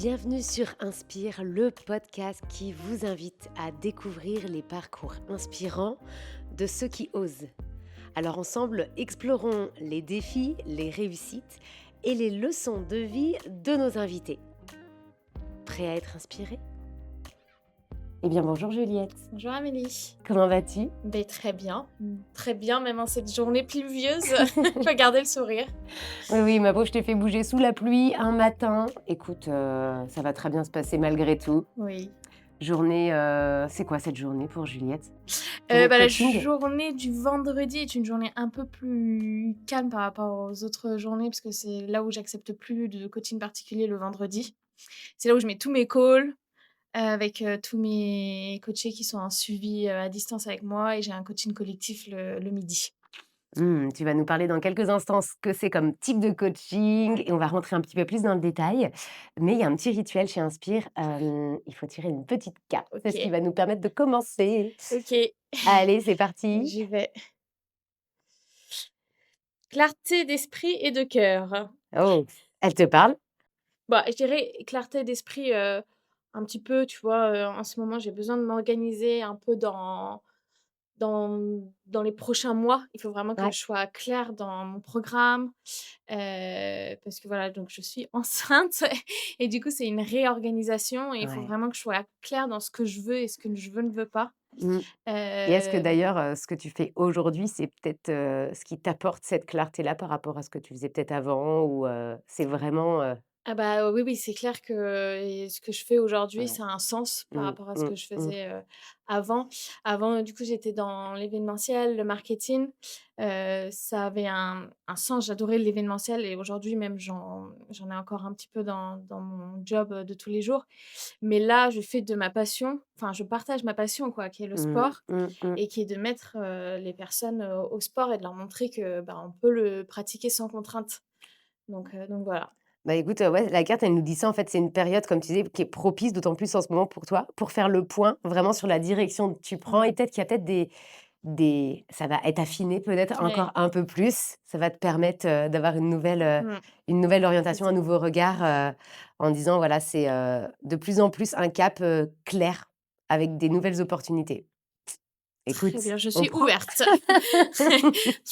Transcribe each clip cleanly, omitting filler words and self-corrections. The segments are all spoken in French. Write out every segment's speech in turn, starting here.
Bienvenue sur Inspire, le podcast qui vous invite à découvrir les parcours inspirants de ceux qui osent. Alors ensemble, explorons les défis, les réussites et les leçons de vie de nos invités. Prêt à être inspiré ? Eh bien bonjour Juliette, Bonjour Amélie. comment vas-tu ? Très bien, même en cette journée pluvieuse, je peux garder le sourire. Oui, ma pauvre, je t'ai fait bouger sous la pluie un matin. Écoute, ça va très bien se passer malgré tout. Oui. Journée, c'est quoi cette journée pour Juliette ? Journée de La coaching ? journée du vendredi est une journée un peu plus calme par rapport aux autres journées, parce que c'est là où j'accepte plus de coaching particulier le vendredi. C'est là où je mets tous mes calls avec tous mes coachés qui sont en suivi à distance avec moi, et j'ai un coaching collectif le midi. Tu vas nous parler dans quelques instants ce que c'est comme type de coaching et on va rentrer un petit peu plus dans le détail. Mais il y a un petit rituel chez Inspire, il faut tirer une petite carte. C'est ce qui Ok, va nous permettre de commencer. ok, Allez, c'est parti. j'y vais. Clarté d'esprit et de cœur. Oh, elle te parle? Je dirais clarté d'esprit, un petit peu, tu vois? En ce moment, j'ai besoin de m'organiser un peu dans les prochains mois. Il faut vraiment que Ouais, je sois claire dans mon programme, parce que voilà, donc je suis enceinte et du coup, c'est une réorganisation et il faut ouais. vraiment que je sois claire dans ce que je veux et ce que je veux ne veux pas. Mmh. Et est-ce que Hem d'ailleurs, ce que tu fais aujourd'hui, c'est peut-être, ce qui t'apporte cette clarté-là par rapport à ce que tu faisais peut-être avant ou, c'est vraiment, Ah bah, oui, oui, c'est clair que, ce que je fais aujourd'hui, ouais. ça a un sens par Mmh, rapport à ce mmh, que je mmh. faisais, avant. Avant, du coup, j'étais dans l'événementiel, le marketing, ça avait un sens, j'adorais l'événementiel et aujourd'hui même j'en ai encore un petit peu dans mon job, de tous les jours. Mais là, je fais de ma passion, enfin, je partage ma passion quoi, qui est le Mmh, sport mmh, mmh. et qui est de mettre, les personnes, au sport et de leur montrer que, bah, on peut le pratiquer sans contrainte. Donc voilà. Bah, écoute, ouais, la carte, elle nous dit ça, en fait, c'est une période, comme tu disais, qui est propice, d'autant plus en ce moment pour toi, pour faire le point vraiment sur la direction que tu prends et Mmh. peut-être qu'il y a peut-être des ça va être affiné peut-être Ouais. encore un peu plus. Ça va te permettre, d'avoir Mmh. une nouvelle C'est orientation, un ça. nouveau regard, en disant voilà, c'est, de plus en plus un cap, clair avec des nouvelles opportunités. Écoute, Très bien, je on suis prend. ouverte.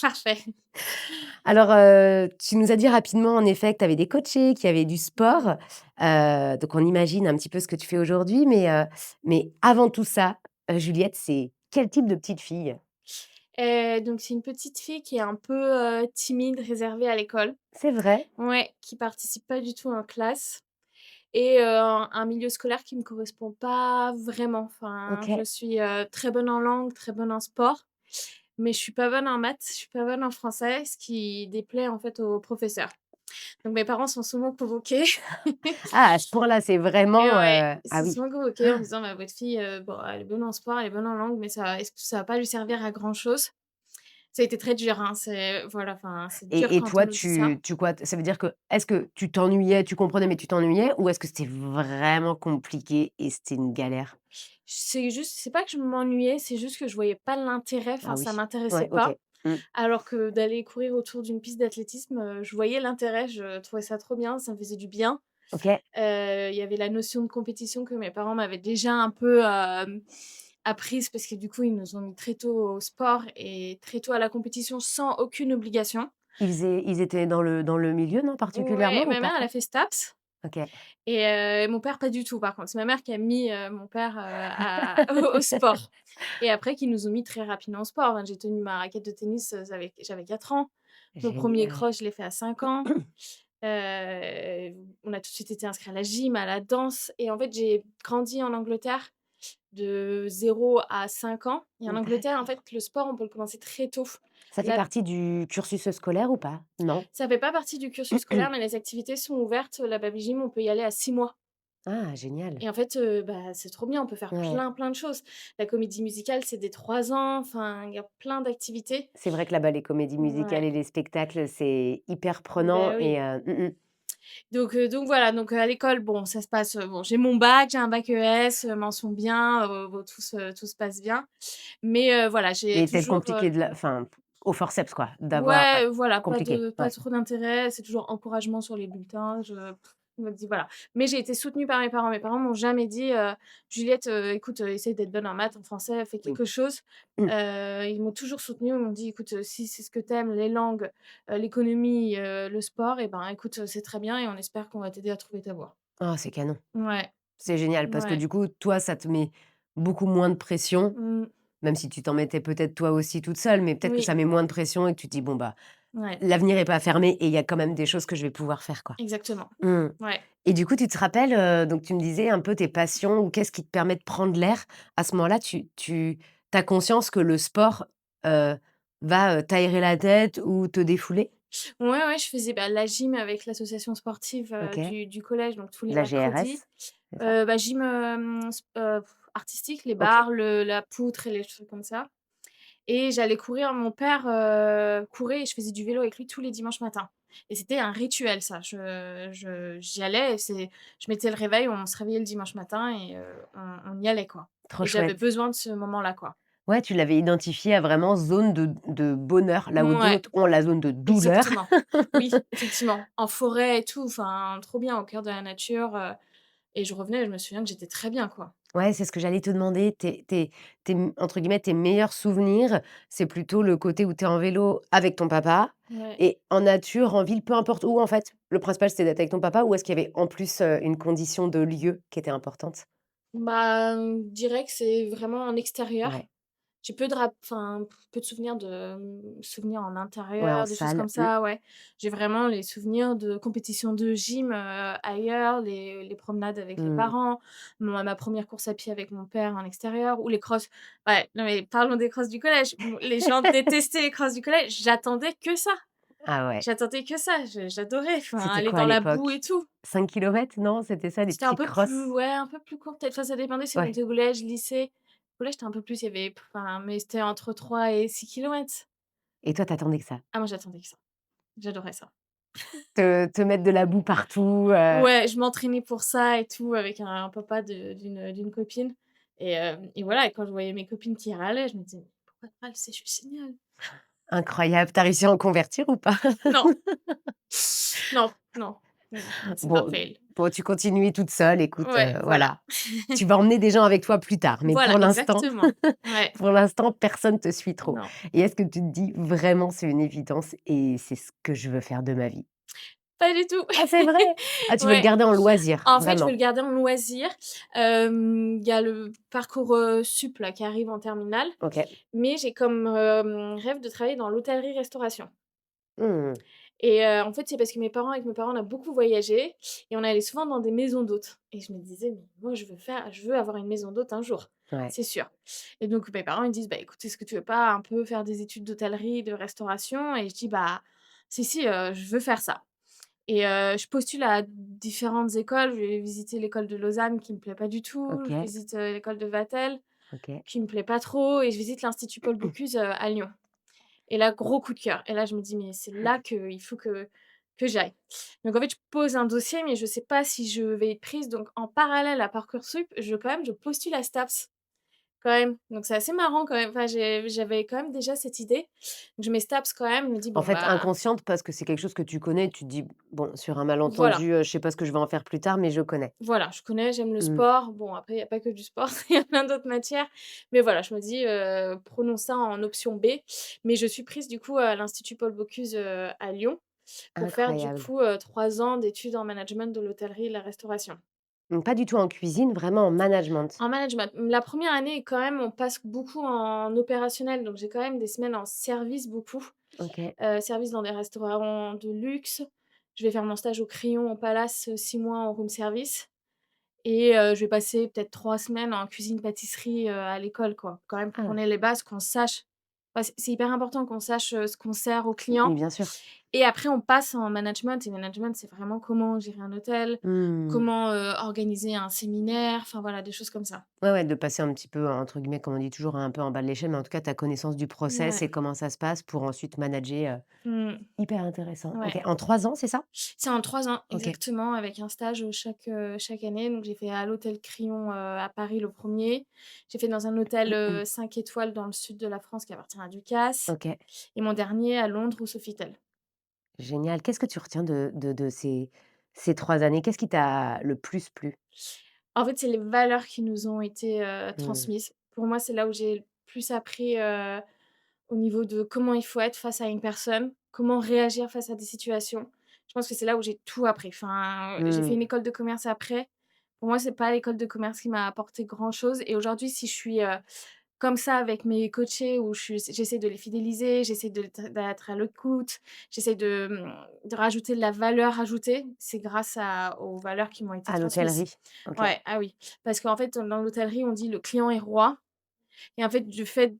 Parfait. Alors, tu nous as dit rapidement en effet que tu avais des coachés, qu'il y avait du sport, donc on imagine un petit peu ce que tu fais aujourd'hui, mais avant tout ça, Juliette, c'est quel type de petite fille? Donc c'est une petite fille qui est un peu, timide, réservée à l'école. C'est vrai? Ouais, qui participe pas du tout en classe et un milieu scolaire qui me correspond pas vraiment. Enfin, OK. je suis, très bonne en langue, très bonne en sport, mais je suis pas bonne en maths, je suis pas bonne en français, ce qui déplaît en fait aux professeurs. Donc mes parents sont souvent convoqués. Ah, à ce point-là, c'est Et vraiment, ouais, ils ah sont oui. souvent convoqués en disant: «Bah, votre fille, bon, elle est bonne en sport, elle est bonne en langue, mais ça est-ce que ça va pas lui servir à grand chose?» Ça a été très dur, hein, c'est voilà, enfin, c'est dur Et quand on toi, nous dit ça. tu quoi? Ça veut dire que est-ce que tu t'ennuyais, tu comprenais, mais tu t'ennuyais ou est-ce que c'était vraiment compliqué et c'était une galère? C'est pas que je m'ennuyais, c'est juste que je voyais pas l'intérêt, enfin, Ah ça oui. m'intéressait Ouais, OK. pas. Mmh. Alors que d'aller courir autour d'une piste d'athlétisme, je voyais l'intérêt, je trouvais ça trop bien, ça me faisait du bien. OK. Il y avait la notion de compétition que mes parents m'avaient déjà un peu, apprise parce que du coup, ils nous ont mis très tôt au sport et très tôt à la compétition sans aucune obligation. Ils étaient dans le milieu, non, Ouais, particulièrement ou ma pas? mère, elle a fait STAPS OK. et mon père pas du tout par contre. C'est ma mère qui a mis, mon père, à au sport et après qui nous ont mis très rapidement au sport. Enfin, j'ai tenu ma raquette de tennis, j'avais 4 ans. Mon premier Génial. cross, je l'ai fait à 5 ans. On a tout de suite été inscrits à la gym, à la danse et en fait, j'ai grandi en Angleterre de 0 à 5 ans et en Angleterre, en D'accord. fait, le sport, on peut le commencer très tôt. Ça fait Là, partie du cursus scolaire ou pas? Non? ça fait pas partie du cursus scolaire, mais les activités sont ouvertes. La baby gym, on peut y aller à 6 mois Ah génial. et en fait, bah, c'est trop bien, on peut faire Ouais. plein, plein de choses. La comédie musicale, c'est dès 3 ans, enfin, il y a plein d'activités. C'est vrai que là-bas, les comédies musicales Ouais, et les spectacles, c'est hyper prenant beh, oui. et Donc voilà, à l'école, bon, ça se passe, bon, j'ai mon bac, j'ai un bac ES, mention bien, bon, tout se passe bien. Mais voilà, j'ai mais peut-être toujours, compliqué de la enfin, au forceps quoi, d'avoir ouais, ouais, voilà, compliqué, pas ouais. trop d'intérêt, c'est toujours encouragement sur les bulletins, On m'a dit voilà. Mais j'ai été soutenue par mes parents. Mes parents m'ont jamais dit, «Juliette, écoute, essaye d'être bonne en maths, en français, fais Oui. quelque chose». Mmh. Ils m'ont toujours soutenue. Ils m'ont dit: «Écoute, si c'est ce que tu aimes, les langues, l'économie, le sport et ben, écoute, c'est très bien et on espère qu'on va t'aider à trouver ta voie». Ah, c'est canon. Ouais, C'est génial parce que ouais. du coup, toi, ça te met beaucoup moins de pression, Mmh. même si tu t'en mettais peut-être toi aussi toute seule, mais peut-être que Oui, ça met moins de pression et que tu te dis: «Bon, bah, ouais, l'avenir est pas fermé et il y a quand même des choses que je vais pouvoir faire, quoi». exactement. Mmh. Ouais. Et du coup, tu te rappelles, donc tu me disais un peu tes passions ou qu'est-ce qui te permet de prendre l'air? À ce moment-là, tu as conscience que le sport, heu, va, t'aérer la tête ou te défouler? Ouais, ouais, je faisais, bah, la gym avec l'association sportive, OK. du collège, donc tous les La mercredis. GRS, c'est ça? Bah, gym, artistique, les OK. barres, la poutre et les trucs comme ça et j'allais courir. Mon père, courait et je faisais du vélo avec lui tous les dimanches matins et c'était un rituel ça. J'y allais et je mettais le réveil, on se réveillait le dimanche matin et on y allait, quoi Trop et j'avais chouette. besoin de ce moment-là, quoi. Ouais, tu l'avais identifié à vraiment zone de bonheur, là où Ouais. d'autres ont la zone de douleur. Exactement. Oui, effectivement, en forêt et tout, enfin, trop bien au cœur de la nature, et je revenais, je me souviens que j'étais très bien, quoi. Ouais, c'est ce que j'allais te demander. Tes entre guillemets, «tes meilleurs souvenirs», c'est plutôt le côté où tu es en vélo avec ton papa Ouais. et en nature, en ville, peu importe où en fait? Le principal, c'était d'être avec ton papa ou est-ce qu'il y avait en plus, une condition de lieu qui était importante? Bah, je dirais que c'est vraiment en extérieur. Ouais, J'ai peu de souvenirs de, souvenirs en ouais, en intérieur, des choses salle. comme Mmh. ça, ouais. J'ai vraiment les souvenirs de compétitions de gym, ailleurs, les promenades avec les Mmh. parents, ma 1re course à pied avec mon père en extérieur ou les crosses. Ouais, non mais parlons des crosses du collège. Les gens détestaient les crosses du collège, j'attendais que ça. Ah ouais. J'attendais que ça, j'adorais, enfin, C'était aller quoi à dans la boue et l'époque? tout. 5 kilomètres, non? C'était ça, les C'était un petits peu plus crosses? ouais, un peu plus court peut-être, enfin, ça dépendait si on Ouais. était au collège, lycée. Collège, c'était un peu plus, il y avait enfin, mais c'était entre 3 et 6 kilomètres. Et toi, tu attendais que ça? Ah moi, j'attendais que ça. J'adorais ça. Te mettre de la boue partout, Ouais, je m'entraînais pour ça et tout avec un papa d'une copine et voilà et quand je voyais mes copines qui râlaient, je me disais: «Mais pourquoi tu râles? C'est juste génial». incroyable. Tu as réussi à en convertir ou pas? Non, non, non, c'est un Bon fail. bon, tu continues toute seule, écoute, Ouais, voilà. voilà. Tu vas emmener des gens avec toi plus tard, mais Voilà, pour l'instant exactement. Ouais, pour l'instant, personne te suit trop. non. Et est-ce que tu te dis: «Vraiment, c'est une évidence et c'est ce que je veux faire de ma vie»? Pas du tout. Ah, c'est vrai? Ah, tu veux le Ouais. garder en loisir, En fait, je veux vraiment? le garder en loisir. Il y a le parcours, sup là qui arrive en terminale, OK. mais j'ai comme, rêve de travailler dans l'hôtellerie-restauration Mmh. et en fait, c'est parce que avec mes parents, on a beaucoup voyagé et on allait souvent dans des maisons d'hôtes et je me disais: «Mais moi, je veux avoir une maison d'hôte un jour, Ouais. c'est sûr» et donc mes parents, ils disent: «Bah, écoute, est-ce que tu veux pas un peu faire des études d'hôtellerie, de restauration?» et je dis: «Bah, si, si, je veux faire ça». Et je postule à différentes écoles. Je vais visiter l'école de Lausanne qui me plaît pas du tout. Je OK, visite, l'école de Vatel OK. qui me plaît pas trop et je visite l'Institut Paul Bocuse, à Lyon. Et là, gros coup de cœur. Et là, je me dis: «Mais c'est là qu'il faut que j'aille». Donc en fait, je pose un dossier, mais je sais pas si je vais être prise. Donc en parallèle à Parcoursup, je postule à STAPS. Quand même, donc c'est assez marrant quand même. Enfin, j'avais quand même déjà cette idée. Donc je mets STAPS quand même, je me dis: En «Bon, fait, bah, inconsciente parce que c'est quelque chose que tu connais, tu te dis: «Bon, sur un voilà, malentendu, je sais pas ce que je vais en faire plus tard, mais je connais». voilà, je connais, j'aime le Mmh. sport». Bon, après, il y a pas que du sport, il y a plein d'autres matières. Mais voilà, je me dis, prenons ça en option B. Mais je suis prise du coup à l'Institut Paul Bocuse, à Lyon pour faire du Incroyable. coup, 3 ans d'études en management de l'hôtellerie et de la restauration. Donc pas du tout en cuisine, vraiment en management? En management, la première année quand même, on passe beaucoup en opérationnel, donc j'ai quand même des semaines en service beaucoup. OK. Service dans des restaurants de luxe. Je vais faire mon stage au Crayon au Palace, 6 mois en room service et je vais passer peut-être 3 semaines en cuisine-pâtisserie, à l'école quoi. Quand même pour qu'on Ah, ait les bases, qu'on sache c'est hyper important qu'on sache, ce qu'on sert aux oui, clients bien sûr. et après on passe en management et management, c'est vraiment comment gérer un hôtel, Mmh. comment, organiser un séminaire, enfin voilà, des choses comme ça. Ouais, ouais, de passer un petit peu, entre guillemets, comme on dit toujours, un peu en bas de l'échelle, mais en tout cas, tu as connaissance du process Ouais. et comment ça se passe pour ensuite manager, Mmh. hyper intéressant. OK, Ouais. en 3 ans, c'est ça? C'est en 3 ans, OK. exactement, avec un stage, chaque année. Donc j'ai fait à l'hôtel Crillon, à Paris le premier. J'ai fait dans un hôtel, 5 étoiles dans le sud de la France qui appartient à Ducasse OK, et mon dernier à Londres au Sofitel. génial. Qu'est-ce que tu retiens de ces Ces 3 années, qu'est-ce qui t'a le plus plu? En fait, c'est les valeurs qui nous ont été, Mmh. transmises. Pour moi, c'est là où j'ai le plus appris, au niveau de comment il faut être face à une personne, comment réagir face à des situations. Je pense que c'est là où j'ai tout appris. Enfin, j'ai fait Mmh. une école de commerce après. Pour moi, c'est pas l'école de commerce qui m'a apporté grand chose et aujourd'hui, si je suis, comme ça avec mes coachés où j'essaie de les fidéliser, j'essaie d'être à l'écoute, j'essaie de rajouter de la valeur ajoutée, c'est grâce aux valeurs qui m'ont été À transmises. l'hôtellerie? OK. Ouais, ah oui, parce qu'en fait, dans l'hôtellerie, on dit: «Le client est roi» et en fait, du fait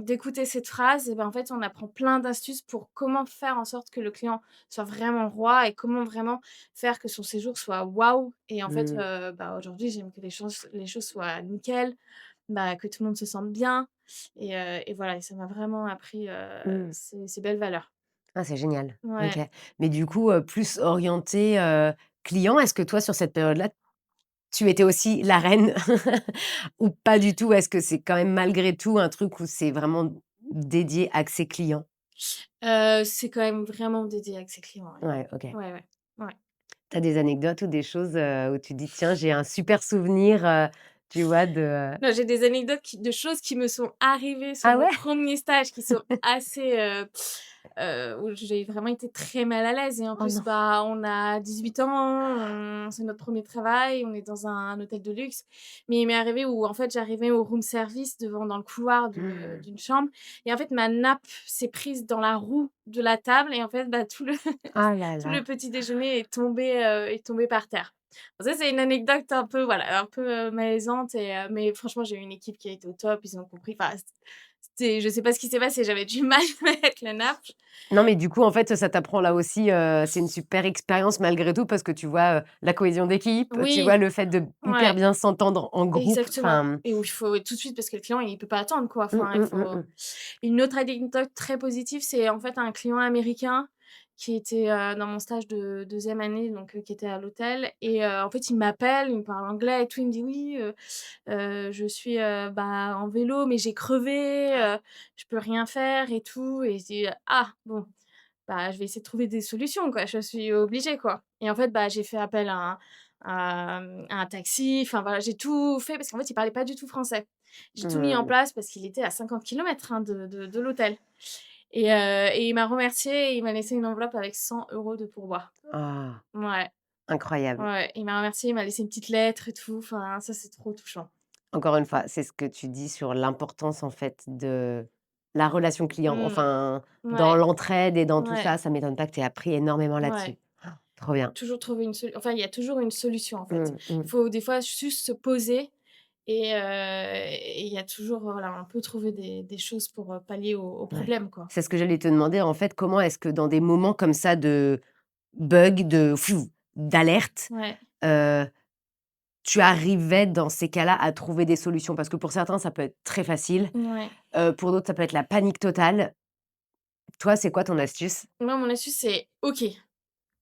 d'écouter cette phrase et ben, en fait, on apprend plein d'astuces pour comment faire en sorte que le client soit vraiment roi et comment vraiment faire que son séjour soit waouh et en fait, Mmh. bah, aujourd'hui, j'aime que les choses soient nickel, bah, que tout le monde se sente bien et voilà et ça m'a vraiment appris, Mmh. ces belles valeurs. Ah, c'est génial. OK. Ouais. Mais du coup, plus orienté, client, est-ce que toi, sur cette période-là, tu étais aussi la reine ou pas du tout? Est-ce que c'est quand même malgré tout un truc où c'est vraiment dédié accès client? C'est quand même vraiment dédié avec ses clients, ouais. Ouais, OK. Ouais, ouais. Ouais. Tu as des anecdotes ou des choses, où tu dis: «Tiens, j'ai un super souvenir», tu vois, Non, j'ai des anecdotes de choses qui me sont arrivées sur ah mon ouais? premier stage qui sont assez, où j'ai vraiment été très mal à l'aise et en Oh plus, non. bah, on a 18 ans, c'est notre premier travail, on est dans un hôtel de luxe. Mais il m'est arrivé où en fait, j'arrivais au room service devant dans le couloir Mmh. d'une chambre et en fait, ma nappe s'est prise dans la roue de la table et en fait, bah, tout le Ah là tout là. le petit déjeuner est tombé par terre. Bon ça, c'est une anecdote un peu, voilà, un peu, malaisante mais franchement, j'ai eu une équipe qui a été au top, ils ont compris. Enfin, c'était je sais pas ce qui s'est passé, j'avais du mal à mettre la nappe. Non, mais du coup, en fait, ça t'apprend là aussi, c'est une super expérience malgré tout parce que tu vois, la cohésion d'équipe, tu vois Oui, le fait de hyper ouais, bien s'entendre en groupe, exactement enfin, et où il faut tout de suite parce que le client, il peut pas attendre, quoi. mmh, Enfin, il mmh, mmh, faut mmh. une autre anecdote très positive, c'est en fait un client américain qui était, dans mon stage de 2e année, donc qui était à l'hôtel et en fait, il m'appelle, il me parle anglais et tout, il me dit: «Oui, je suis, bah, en vélo, mais j'ai crevé, je peux rien faire et tout» et je dis: «Ah bon, bah, je vais essayer de trouver des solutions, quoi, je suis obligée, quoi» et en fait, bah, j'ai fait appel à un taxi, enfin voilà, j'ai tout fait parce qu'en fait, il parlait pas du tout français. J'ai tout mis en Mmh. place parce qu'il était à 50 kilomètres, hein, de l'hôtel et il m'a remercié et il m'a laissé une enveloppe avec 100 € de pourboire. Ah, Ouais, incroyable. ouais, il m'a remercié, il m'a laissé une petite lettre et tout, enfin ça, c'est trop touchant. Encore une fois, c'est ce que tu dis sur l'importance, en fait, de la relation client. Mmh. Enfin, dans Ouais, l'entraide et dans tout ouais, ça, ça m'étonne pas que tu aies appris énormément là-dessus. ouais. Trop bien. Toujours trouver une solution. Enfin, il y a toujours une solution, en fait. Mmh, mmh. Il faut des fois juste se poser et il y a toujours, voilà, on peut trouver des choses pour, pallier aux Ouais. problèmes, quoi. C'est ce que j'allais te demander, en fait, comment est-ce que dans des moments comme ça de bug, de fou, d'alerte, Ouais, heu, tu arrivais dans ces cas-là à trouver des solutions? Parce que pour certains, ça peut être très facile, ouais. pour d'autres, ça peut être la panique totale. Toi, c'est quoi ton astuce? Moi, mon astuce, c'est: «OK,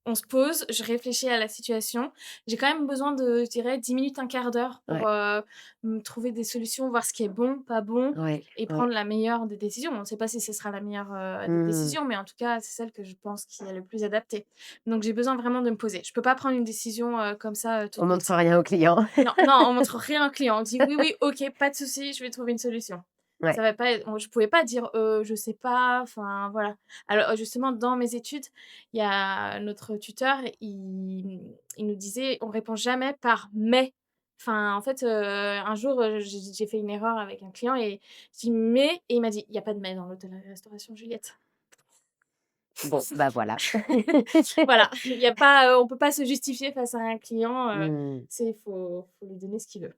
on se pose, je réfléchis à la situation. J'ai quand même besoin de, je dirais, 10 minutes, un quart d'heure pour, Ouais, trouver des solutions, voir ce qui est bon, pas bon ouais, et ouais. prendre la meilleure des décisions. On ne sait pas si ce sera la meilleure, des Mmh. décisions, mais en tout cas, c'est celle que je pense qui est le plus adaptée. Donc j'ai besoin vraiment de me poser. Je peux pas prendre une décision, comme ça, On toute montre faite. rien au client. Non, non, on montre rien au client. On dit: «Oui, oui, OK, pas de souci, je vais trouver une solution». Ça Ouais. va pas être je pouvais pas dire: je sais pas», enfin voilà. Alors, justement, dans mes études, il y a notre tuteur, il nous disait: «On répond jamais par mais». Enfin, en fait, un jour, j'ai fait une erreur avec un client et je dis: «Mais» et il m'a dit: «Il y a pas de mais dans l'hôtellerie-restauration, Juliette». Bon, bah, voilà. Voilà, il y a pas, on peut pas se justifier face à un client, Mmh. c'est faut lui donner ce qu'il veut.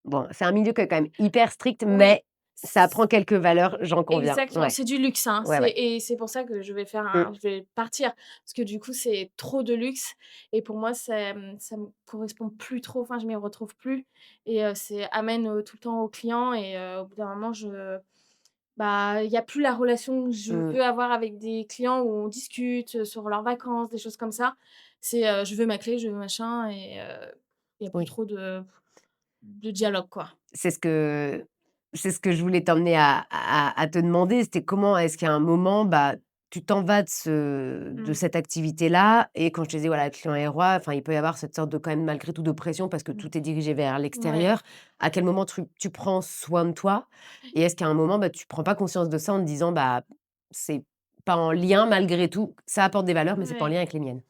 Bon, c'est un milieu qui est quand même hyper strict, Oui. mais ça apprend quelques valeurs, j'en conviens. Exactement, Ouais, c'est du luxe, hein. ouais, ouais. C'est pour ça que Mmh. je vais partir parce que du coup, c'est trop de luxe et pour moi, ça me correspond plus trop, enfin, je m'y retrouve plus et c'est amène, tout le temps aux clients et au bout d'un moment, bah, il y a plus la relation que je Mmh. veux avoir avec des clients où on discute, sur leurs vacances, des choses comme ça. C'est, je veux ma clé, je veux machin et il y a plus Oui. trop de dialogue, quoi. C'est ce que c'est ce que je voulais t'emmener à te demander, c'était comment est-ce qu'à un moment, bah, tu t'en vas de Mmh. cette activité-là et quand je te disais, voilà, client et roi, enfin, il peut y avoir cette sorte de quand même malgré tout de pression parce que Mmh. tout est dirigé vers Ouais. l'extérieur. À quel moment tu prends soin de toi? Et est-ce qu'à un moment, bah, tu prends pas conscience de ça en te disant: «Bah, c'est pas en lien malgré tout, ça apporte des valeurs, mais c'est pas en Ouais. lien avec les miennes»?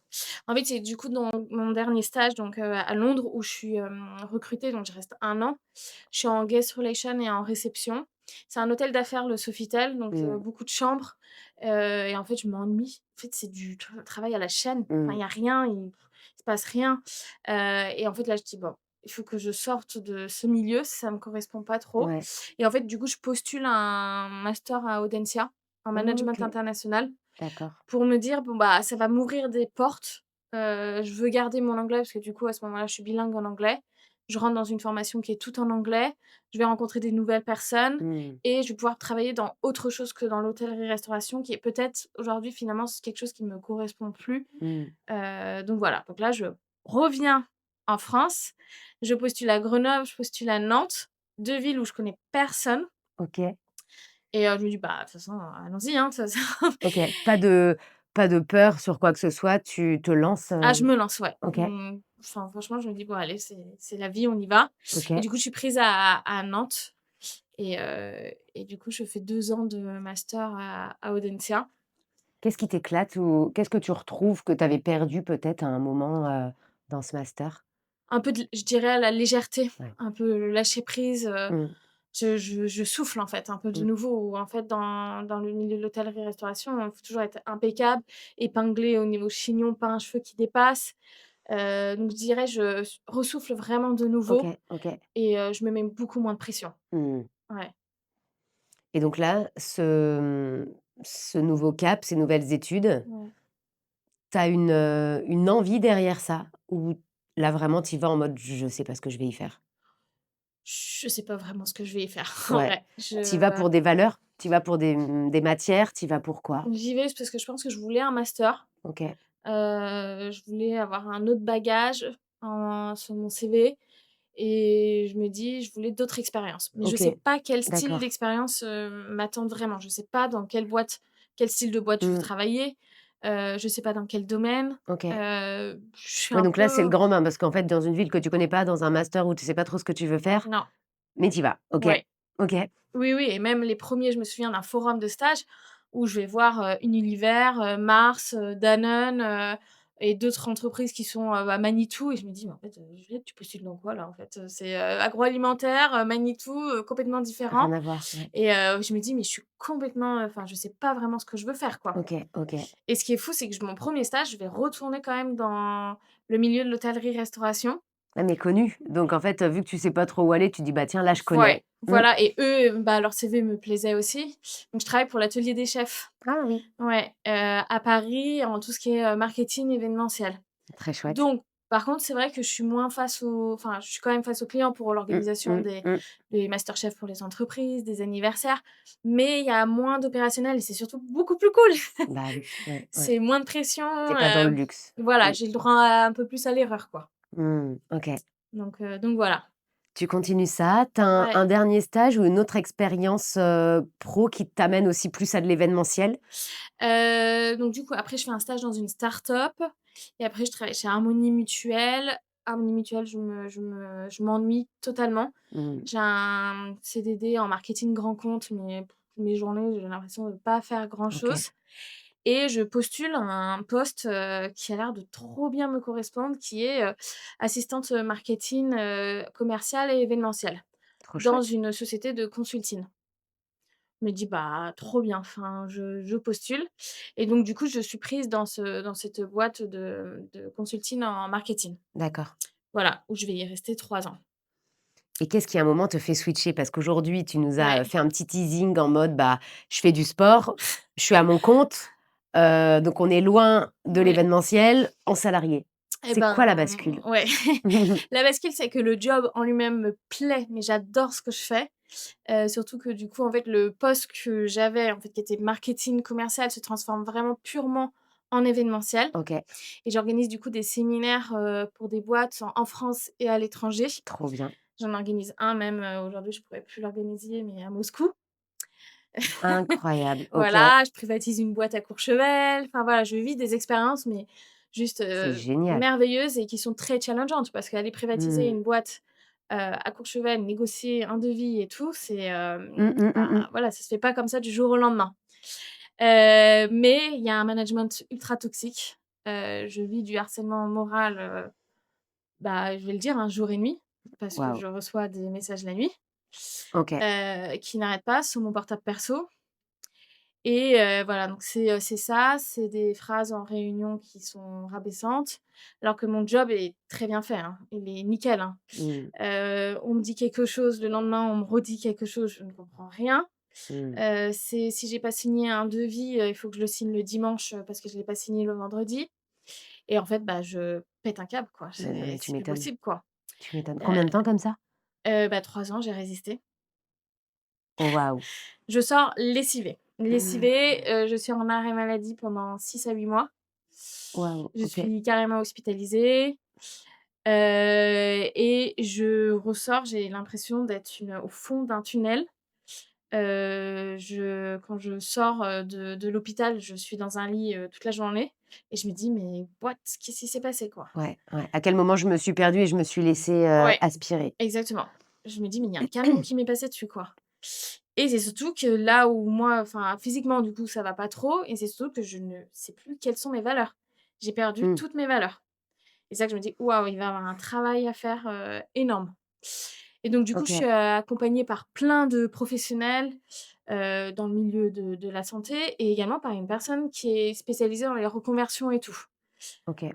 En fait, c'est du coup dans mon dernier stage donc à Londres où je suis, recrutée, donc je reste 1 an. Je suis en guest relation et en réception. C'est un hôtel d'affaires, le Sofitel, donc Mmh. beaucoup de chambres, et en fait, je m'ennuie. En fait, c'est du travail à la chaîne. Enfin, il Mmh. y a rien, il se passe rien, et en fait, là, je dis: «Bon, il faut que je sorte de ce milieu, ça me correspond pas trop», Ouais. et en fait, du coup, je postule un master à Audencia en management OK, international. d'accord. Pour me dire: «Bon, bah, ça va m'ouvrir des portes, je veux garder mon anglais» parce que du coup, à ce moment-là, je suis bilingue en anglais. Je rentre dans une formation qui est toute en anglais. Je vais rencontrer des nouvelles personnes Mmh. et je vais pouvoir travailler dans autre chose que dans l'hôtellerie-restauration qui est peut-être aujourd'hui, finalement, c'est quelque chose qui me correspond plus. Mmh. Donc voilà, donc là, je reviens en France. Je postule à Grenoble, je postule à Nantes, 2 villes où je connais personne, OK. et je me dis: «Bah, de toute façon, allons-y, hein, de toute façon». OK. Pas de peur sur quoi que ce soit, tu te lances, Ah, je me lance, ouais. OK, Enfin, franchement, je me dis: «Bon, allez, c'est la vie, on y va», et OK. du coup, je suis prise à Nantes, et du coup, je fais 2 ans de master à Audencia. Qu'est-ce qui t'éclate ou qu'est-ce que tu retrouves que tu avais perdu peut-être à un moment, dans ce master? Un peu de je dirais la légèreté, Ouais. un peu le lâcher prise, Mmh. je souffle, en fait, un peu de Mmh. nouveau où, en fait, dans le milieu de l'hôtellerie-restauration, il faut toujours être impeccable, épinglé au niveau chignon, pas un cheveu qui dépasse, donc je dirais je ressouffle vraiment de nouveau, OK, OK. et je me mets beaucoup moins de pression. Mmh. Ouais. Et donc là, ce nouveau cap, ces nouvelles études, Ouais. tu as une envie derrière ça? Ou là vraiment tu y vas en mode: «Je sais pas ce que je vais y faire»? Je sais pas vraiment ce que je vais y faire, en Ouais. vrai. Tu y vas pour des valeurs? Tu y vas pour des matières? Tu y vas pour quoi? J'y vais parce que je pense que je voulais un master. OK, Je voulais avoir un autre bagage sur mon CV, et je me dis: «Je voulais d'autres expériences». Mais je sais OK, pas quel style d'accord. d'expérience, m'attend vraiment. Je sais pas dans quel style de boîte je veux Mmh. travailler, je sais pas dans quel domaine. OK. Je suis Ouais, un donc là, c'est le peu grand bain parce qu'en fait, dans une ville que tu connais pas, dans un master où tu sais pas trop ce que tu veux faire, non, mais tu y vas. OK. ouais. OK. Oui, oui, et même les premiers, je me souviens d'un forum de stage où je vais voir, Unilever, Mars, Danone, et d'autres entreprises qui sont, à Manitou, et je me dis: «Mais en fait, Juliette, tu postules dans quoi là, en fait?» C'est, agroalimentaire, Manitou, complètement différent, Rien à voir. Ouais. et je me dis: «Mais je suis complètement, enfin, je sais pas vraiment ce que je veux faire, quoi», OK, OK. et ce qui est fou, c'est que mon premier stage, je vais retourner quand même dans le milieu de l'hôtellerie-restauration. Ah, mais connu. Donc en fait, vu que tu sais pas trop où aller, tu dis: «Bah, tiens, là, je connais». Ouais, Mmh. voilà, et eux, bah, leur CV me plaisait aussi. Donc je travaille pour l'atelier des chefs. Ah oui. Ouais, à Paris, en tout ce qui est, marketing événementiel. Très chouette. Donc par contre, c'est vrai que je suis moins face aux enfin, je suis quand même face aux clients pour Mmh, l'organisation mmh, mmh. des masterchefs pour les entreprises, des anniversaires, mais il y a moins d'opérationnel et c'est surtout beaucoup plus cool. Bah oui, ouais, ouais. C'est moins de pression, Tu pas dans le luxe. voilà, Mmh. j'ai le droit à un peu plus à l'erreur, quoi. Mmh. OK. Donc voilà. Tu continues ça. Tu as un Ouais. un dernier stage ou une autre expérience, pro qui t'amène aussi plus à de l'événementiel? Donc du coup, après je fais un stage dans une start-up et après je travaille chez Harmonie Mutuelle. Harmonie Mutuelle, je m'ennuie totalement. Mmh. J'ai un CDD en marketing grand compte, mais mes journées, j'ai l'impression de pas faire OK. grand-chose, et je postule un poste, qui a l'air de trop bien me correspondre, qui est, assistante, marketing, commercial et événementiel, Trop dans chouette. une société de consulting. Je me dis: «Bah, trop bien», enfin, je postule, et donc du coup, je suis prise dans cette boîte de consulting en marketing. D'accord. Voilà, où je vais y rester 3 ans. Et qu'est-ce qui, à un moment, te fait switcher? Parce qu'aujourd'hui, tu nous as, Ouais, fait un petit teasing en mode, bah, je fais du sport, je suis à mon compte, donc on est loin de ouais, l'événementiel, en salarié. et C'est quoi la ben, bascule? ouais. La bascule, c'est que le job en lui-même me plaît, mais j'adore ce que je fais. Surtout que du coup, en fait, le poste que j'avais, en fait, qui était marketing commercial, se transforme vraiment purement en événementiel, OK, et j'organise du coup des séminaires, pour des boîtes en France et à l'étranger. trop bien. J'en organise un même, aujourd'hui je pourrais plus l'organiser, mais à Moscou. Incroyable, OK. Voilà, je privatise une boîte à Courchevel. Enfin voilà, je vis des expériences, mais juste, C'est génial. merveilleuses et qui sont très challengeantes parce qu'aller privatiser Mmh. une boîte, à Courchevel, négocier un devis et tout, c'est, Mmh, mmh, mmh, mmh. voilà, ça se fait pas comme ça du jour au lendemain. Mais il y a un management ultra toxique. Je vis du harcèlement moral, bah, je vais le dire, hein, jour et nuit, parce que Waouh, je reçois des messages la nuit, OK. qui n'arrêtent pas sur mon portable perso et voilà, donc c'est ça, c'est des phrases en réunion qui sont rabaissantes, alors que mon job est très bien fait, hein, il est nickel, hein. Mmh, On me dit quelque chose, le lendemain, on me redit quelque chose, je ne comprends rien. mmh. C'est si j'ai pas signé un devis, il faut que je le signe le dimanche, parce que je l'ai pas signé le vendredi et en fait, bah, je pète un câble, quoi. Non, mais tu C'est plus m'étonnes, possible, quoi. tu m'étonnes. Heu Combien de temps comme ça? bah, 3 ans, j'ai résisté. Waouh! Je sors lessivée. Lessivée, je suis en arrêt maladie pendant 6 à 8 mois. Waouh, Je OK. suis carrément hospitalisée, et je ressors, j'ai l'impression d'être au fond d'un tunnel. Je quand je sors, de l'hôpital, je suis dans un lit, toute la journée et je me dis: «Mais what? Qu'est-ce qui s'est passé, quoi?» Ouais, ouais. À quel moment je me suis perdue et je me suis laissée, Ouais, aspirer? exactement. Je me dis: «Mais il y a un camion qui m'est passé dessus, quoi». Et c'est surtout que là où moi enfin, physiquement, du coup, ça va pas trop et c'est surtout que je ne sais plus quelles sont mes valeurs. J'ai perdu Mmh, toutes mes valeurs et c'est ça que je me dis: «Waouh, il va y avoir un travail à faire, énorme». Et donc du coup, je OK, suis, accompagnée par plein de professionnels, dans le milieu de la santé et également par une personne qui est spécialisée dans les reconversions et tout. OK.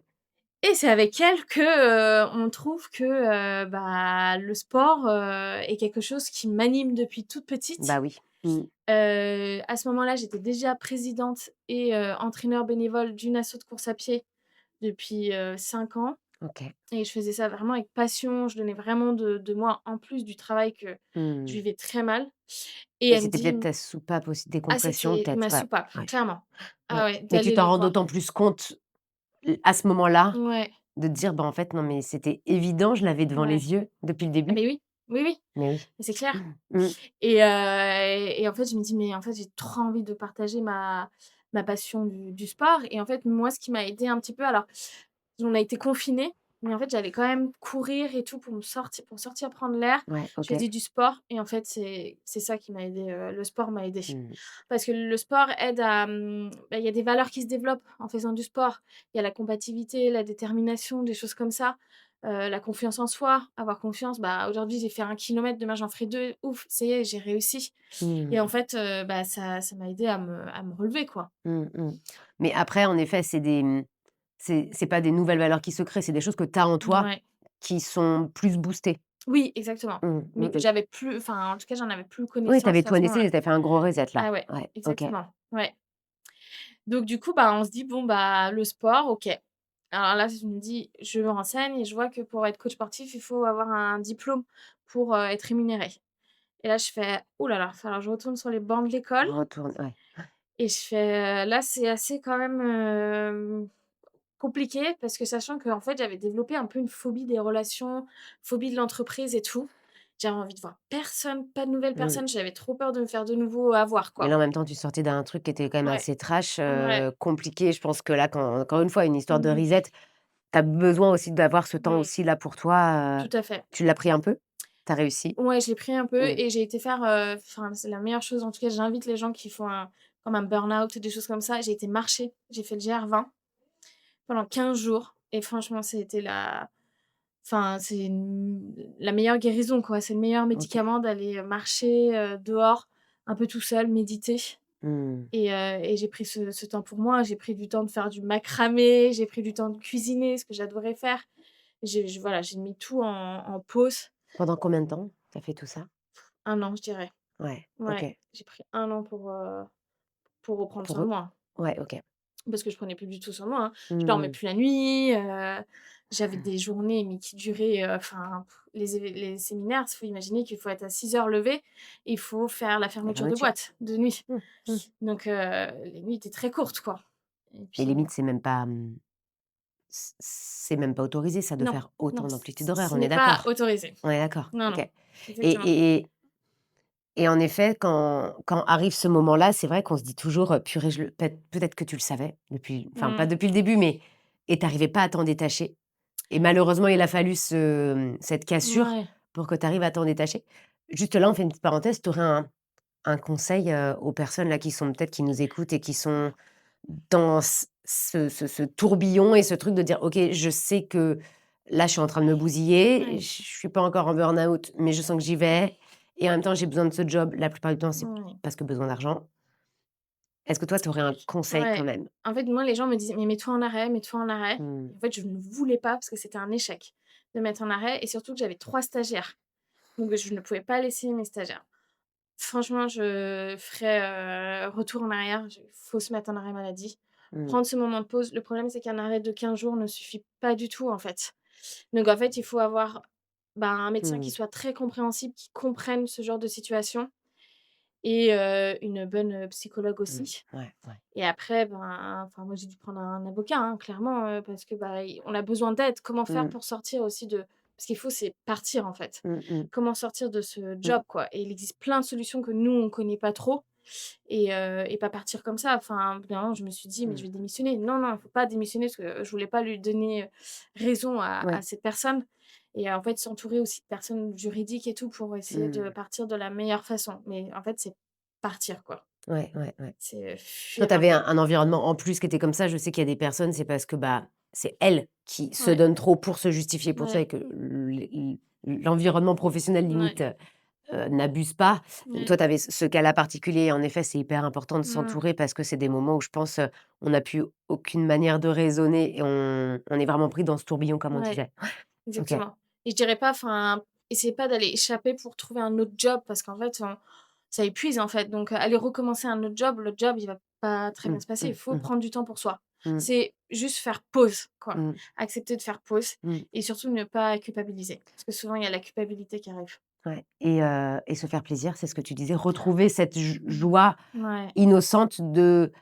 Et c'est avec elle que, on trouve que, bah, le sport, est quelque chose qui m'anime depuis toute Bah petite. oui. Mmh, À ce moment-là, j'étais déjà présidente et entraîneur bénévole d'une asso de course à pied depuis, 5 ans OK. et je faisais ça vraiment avec passion. Je donnais vraiment de moi, en plus du travail que je Mmh vivais très mal et et elle me c'était dit peut-être ta soupape aussi, ah, décompression c'était peut-être? ma Ouais, soupape, ouais, clairement. ouais. Ah ouais, Mais tu d'aller t'en le rends voir. d'autant plus compte à ce moment-là, Ouais, de te dire: «Bah, en fait, non, mais c'était évident, je l'avais devant ouais. les yeux depuis le Ah début». mais oui, oui, oui, Mais oui. mais c'est clair Mmh. et en fait, je me dis: «Mais en fait, j'ai trop envie de partager ma passion du sport» et en fait, moi, ce qui m'a aidée un petit peu alors on a été confinés, mais en fait, j'allais quand même courir et tout pour sortir prendre l'air. Ouais, Je OK. faisais du sport et en fait, c'est ça qui m'a aidée, le sport m'a aidée. Mmh. Parce que le sport aide à, bah, il y a des valeurs qui se développent en faisant du sport. Il y a la combativité, la détermination, des choses comme ça. La confiance en soi, avoir confiance. Bah, aujourd'hui, j'ai fait 1 kilomètre, demain j'en ferai 2. Ouf, ça y est, j'ai réussi et en Mmh. fait, bah, ça m'a aidée à me relever, quoi. Mmh mh. Mais après, en effet, c'est des, c'est pas des nouvelles valeurs qui se créent, c'est des choses que tu as en toi Ouais. qui sont plus boostées. Oui, exactement. Mmh. Mais Mmh que mh. j'avais plus enfin, en tout cas, j'en avais plus Oui, tu connaissance avais à tout ce moment-là. laissé, tu as fait un gros reset là. Ah ouais, Ouais, OK. exactement, ouais. Donc du coup, bah, on se dit: «Bon, bah, le sport, OK». Alors là, je me dis je me renseigne et je vois que pour être coach sportif, il faut avoir un diplôme pour, être rémunéré et là, je fais: «Ouh là là, il va falloir que je retourne sur les bancs de l'école» Retourne ouais. et je fais, là, c'est assez quand même, compliqué parce que sachant qu'en fait, j'avais développé un peu une phobie des relations, phobie de l'entreprise et tout. J'avais envie de voir personne, pas de nouvelles Mmh. personnes, j'avais trop peur de me faire de nouveau avoir, Mais quoi. là, en même temps, tu sortais d'un truc qui était quand même Ouais, assez trash, ouais. compliqué. Je pense que là, quand encore une fois, une histoire de Mmh. reset, tu as besoin aussi d'avoir ce temps Mmh. aussi là pour toi, Tout à fait. tu l'as pris un peu? Tu as réussi? Ouais, je l'ai pris un peu Mmh. et j'ai été faire, enfin, c'est la meilleure chose, en tout cas, j'invite les gens qui font un comme un burn-out ou des choses comme ça. J'ai été marcher, j'ai fait le GR20 pendant 15 jours et franchement, c'était la enfin, c'est la meilleure guérison, quoi. C'est le meilleur OK. médicament d'aller, marcher, dehors, un peu tout seul, méditer Mmh. et j'ai pris ce temps pour moi. J'ai pris du temps de faire du macramé, j'ai pris du temps de cuisiner, ce que j'adorais faire. Voilà, j'ai mis tout en pause. Pendant combien de temps tu as fait tout ça? 1 an, je dirais. Ouais, Ouais, OK. j'ai pris 1 an pour reprendre soin Pour de eux? moi, Ouais, OK. parce que je prenais plus du tout soin de moi, hein. Je dormais Mmh. plus la nuit, j'avais des journées, mais qui duraient, enfin, les séminaires, il faut imaginer qu'il faut être à 6 heures levé et il faut faire la La fermeture de fermeture. boîte de nuit. Mmh, mmh. Donc les nuits étaient très courtes, quoi et Et puis limite, c'est même pas, c'est même pas autorisé ça de non, faire non, autant c d'amplitude c horaire, ce on est n'est pas d'accord? autorisé. On est d'accord, Non, OK. non, exactement. Et Et en effet, quand arrive ce moment-là, c'est vrai qu'on se dit toujours, «Purée, je le peut-être que tu le savais depuis enfin, pas Mmh. depuis le début, mais et tu arrivais pas à t'en détacher et malheureusement, il a fallu cette cassure Ouais. pour que tu arrives à t'en détacher». Juste là, on fait une petite parenthèse, tu aurais un conseil, aux personnes là qui sont peut-être qui nous écoutent et qui sont dans ce tourbillon et ce truc de dire: «OK, je sais que là, je suis en train de me bousiller, Ouais. je suis pas encore en burn-out, mais je sens que j'y vais et en même temps, j'ai besoin de ce job». La plupart du temps, c'est Ouais. parce que besoin d'argent. Est-ce que toi, tu aurais un conseil quand Ouais. même? En fait, moi, les gens me disaient: «Mais mets-toi en arrêt, mets-toi en arrêt». Mmh. Et en fait, je ne voulais pas parce que c'était un échec de mettre en arrêt et surtout que j'avais 3 stagiaires. Donc je ne pouvais pas laisser mes stagiaires. Franchement, je ferais, retour en arrière. Il faut se mettre en arrêt maladie. Mmh. Prendre ce moment de pause. Le problème, c'est qu'un arrêt de 15 jours ne suffit pas du tout, en fait. Donc en fait, il faut avoir, bah, un médecin qui Mmh. soit très compréhensible, qui comprenne ce genre de situation et une bonne, psychologue Mmh. aussi. Ouais, ouais. Et après, ben, enfin moi j'ai dû prendre un avocat, hein, clairement, parce que, bah, on a besoin d'aide. Comment faire Mmh. pour sortir aussi de parce qu'il faut c'est partir en fait. Mmh mh. Comment sortir de ce Mmh. job quoi? Et il existe plein de solutions que nous on connaît pas trop et pas partir comme ça. Enfin, au bout d'un moment je me suis dit: «Mais je Mmh. vais démissionner». Non, non, il faut pas démissionner parce que je voulais pas lui donner, raison à Ouais. cette personne et en fait s'entourer aussi de personnes juridiques et tout pour essayer de Mmh. partir de la meilleure façon. Mais en fait c'est partir quoi. Ouais, ouais, ouais. C'est, Toi, fuir tu un avais peu. un environnement en plus qui était comme ça. Je sais qu'il y a des personnes, c'est parce que, bah, c'est elles qui se Ouais, donnent trop pour se justifier pour ça ouais. et que l'environnement professionnel Ouais, limite, n'abuse pas. ouais. Toi, tu avais ce cas-là particulier. En effet, c'est hyper important de Mmh. s'entourer parce que c'est des moments où je pense, on n'a plus aucune manière de raisonner et on est vraiment pris dans ce tourbillon comme on Ouais, disait. OK. exactement et je dirais pas enfin, essayez pas d'aller échapper pour trouver un autre job parce qu'en fait, ça épuise, en fait donc aller recommencer un autre job, le job, il va pas très bien Mmh, se passer. Il mmh, faut mmh, prendre du temps pour soi. mmh, C'est juste faire pause, quoi. mmh, Accepter de faire pause mmh. et surtout ne pas culpabiliser parce que souvent, il y a la culpabilité qui arrive. Ouais et se faire plaisir, c'est ce que tu disais, retrouver cette joie Ouais. innocente de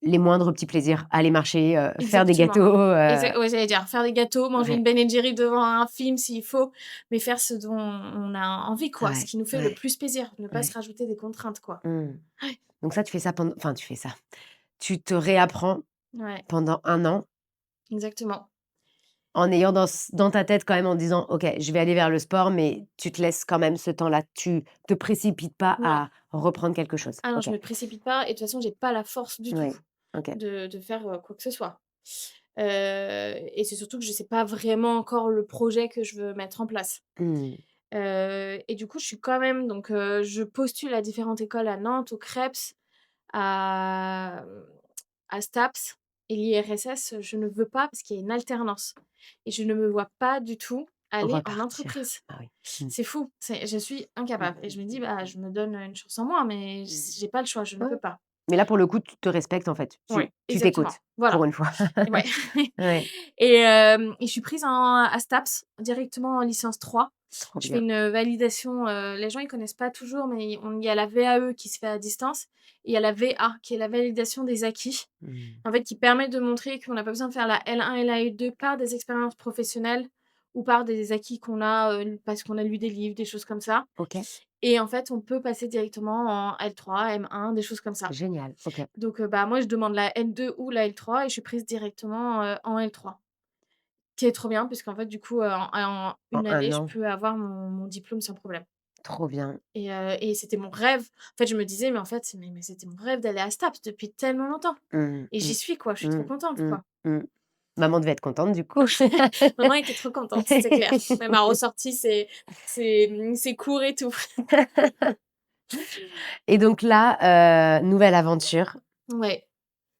les moindres petits plaisirs, aller marcher, faire des Exactement. gâteaux, Ouais, j'allais dire faire des gâteaux, manger ouais, une Ben& Jerry's devant un film s'il faut, mais faire ce dont on a envie, quoi, ce ouais, qui nous fait le ouais, plus plaisir, ne pas se ouais. rajouter des contraintes, quoi. Mmh. Ouais, Donc ça, tu fais ça enfin, tu fais ça. Tu te réapprends ouais, pendant 1 an exactement. en ayant dans ta tête quand même en disant: «OK, je vais aller vers le sport», mais tu te laisses quand même ce temps-là. Tu te précipites pas Non. à reprendre quelque chose. Ah non, OK. je me précipite pas et de toute façon, j'ai pas la force du tout Oui. OK. de faire, quoi que ce soit. Et c'est surtout que je sais pas vraiment encore le projet que je veux mettre en place. Mmh. Et du coup, je suis quand même donc je postule à différentes écoles à Nantes, au CREPS, à, à STAPS et l'IRSS, je ne veux pas parce qu'il y a une alternance et je ne me vois pas du tout aller en Repartir. entreprise. Ah oui. Mmh. C'est fou, je suis Mmh, incapable et mmh, je me dis: mmh, «Bah, mmh. je me donne une chance en moins, mais Mmh. j'ai pas le choix, je ne Ouais. peux pas». Mais là, pour le coup, tu te respectes, en fait. Ouais, Tu exactement, t'écoutes, pour voilà. une fois. Ouais. Ouais, Et je suis prise à STAPS, directement en licence 3. trop Je fais bien. une, validation, les gens ils connaissent pas toujours, mais il y a la VAE qui se fait à distance et il y a la VA qui est la validation des acquis. Mmh. En fait, qui permet de montrer qu'on n'a pas besoin de faire la L1 et la L2 par des expériences professionnelles ou par des acquis qu'on a, parce qu'on a lu des livres, des choses comme ça OK, et en fait, on peut passer directement en L3, M1, des choses comme ça. génial. OK. Donc bah, moi, je demande la L2 ou la L3 et je suis prise directement, en L3. Qui est trop bien puisqu'en fait, du coup, en En 1 un année, je an, peux avoir mon diplôme sans problème trop bien. et c'était mon rêve. En fait, je me disais: «Mais en fait, mais c'était mon rêve d'aller à STAPS depuis tellement longtemps» Mmh, et j'y mmh, suis, quoi. Je suis trop mmh, contente, mmh, quoi. mmh. Maman devait être contente, du coup. Maman était trop contente, c'est clair. Elle m'a ressorti ses cours et tout. Et donc là, nouvelle aventure Ouais,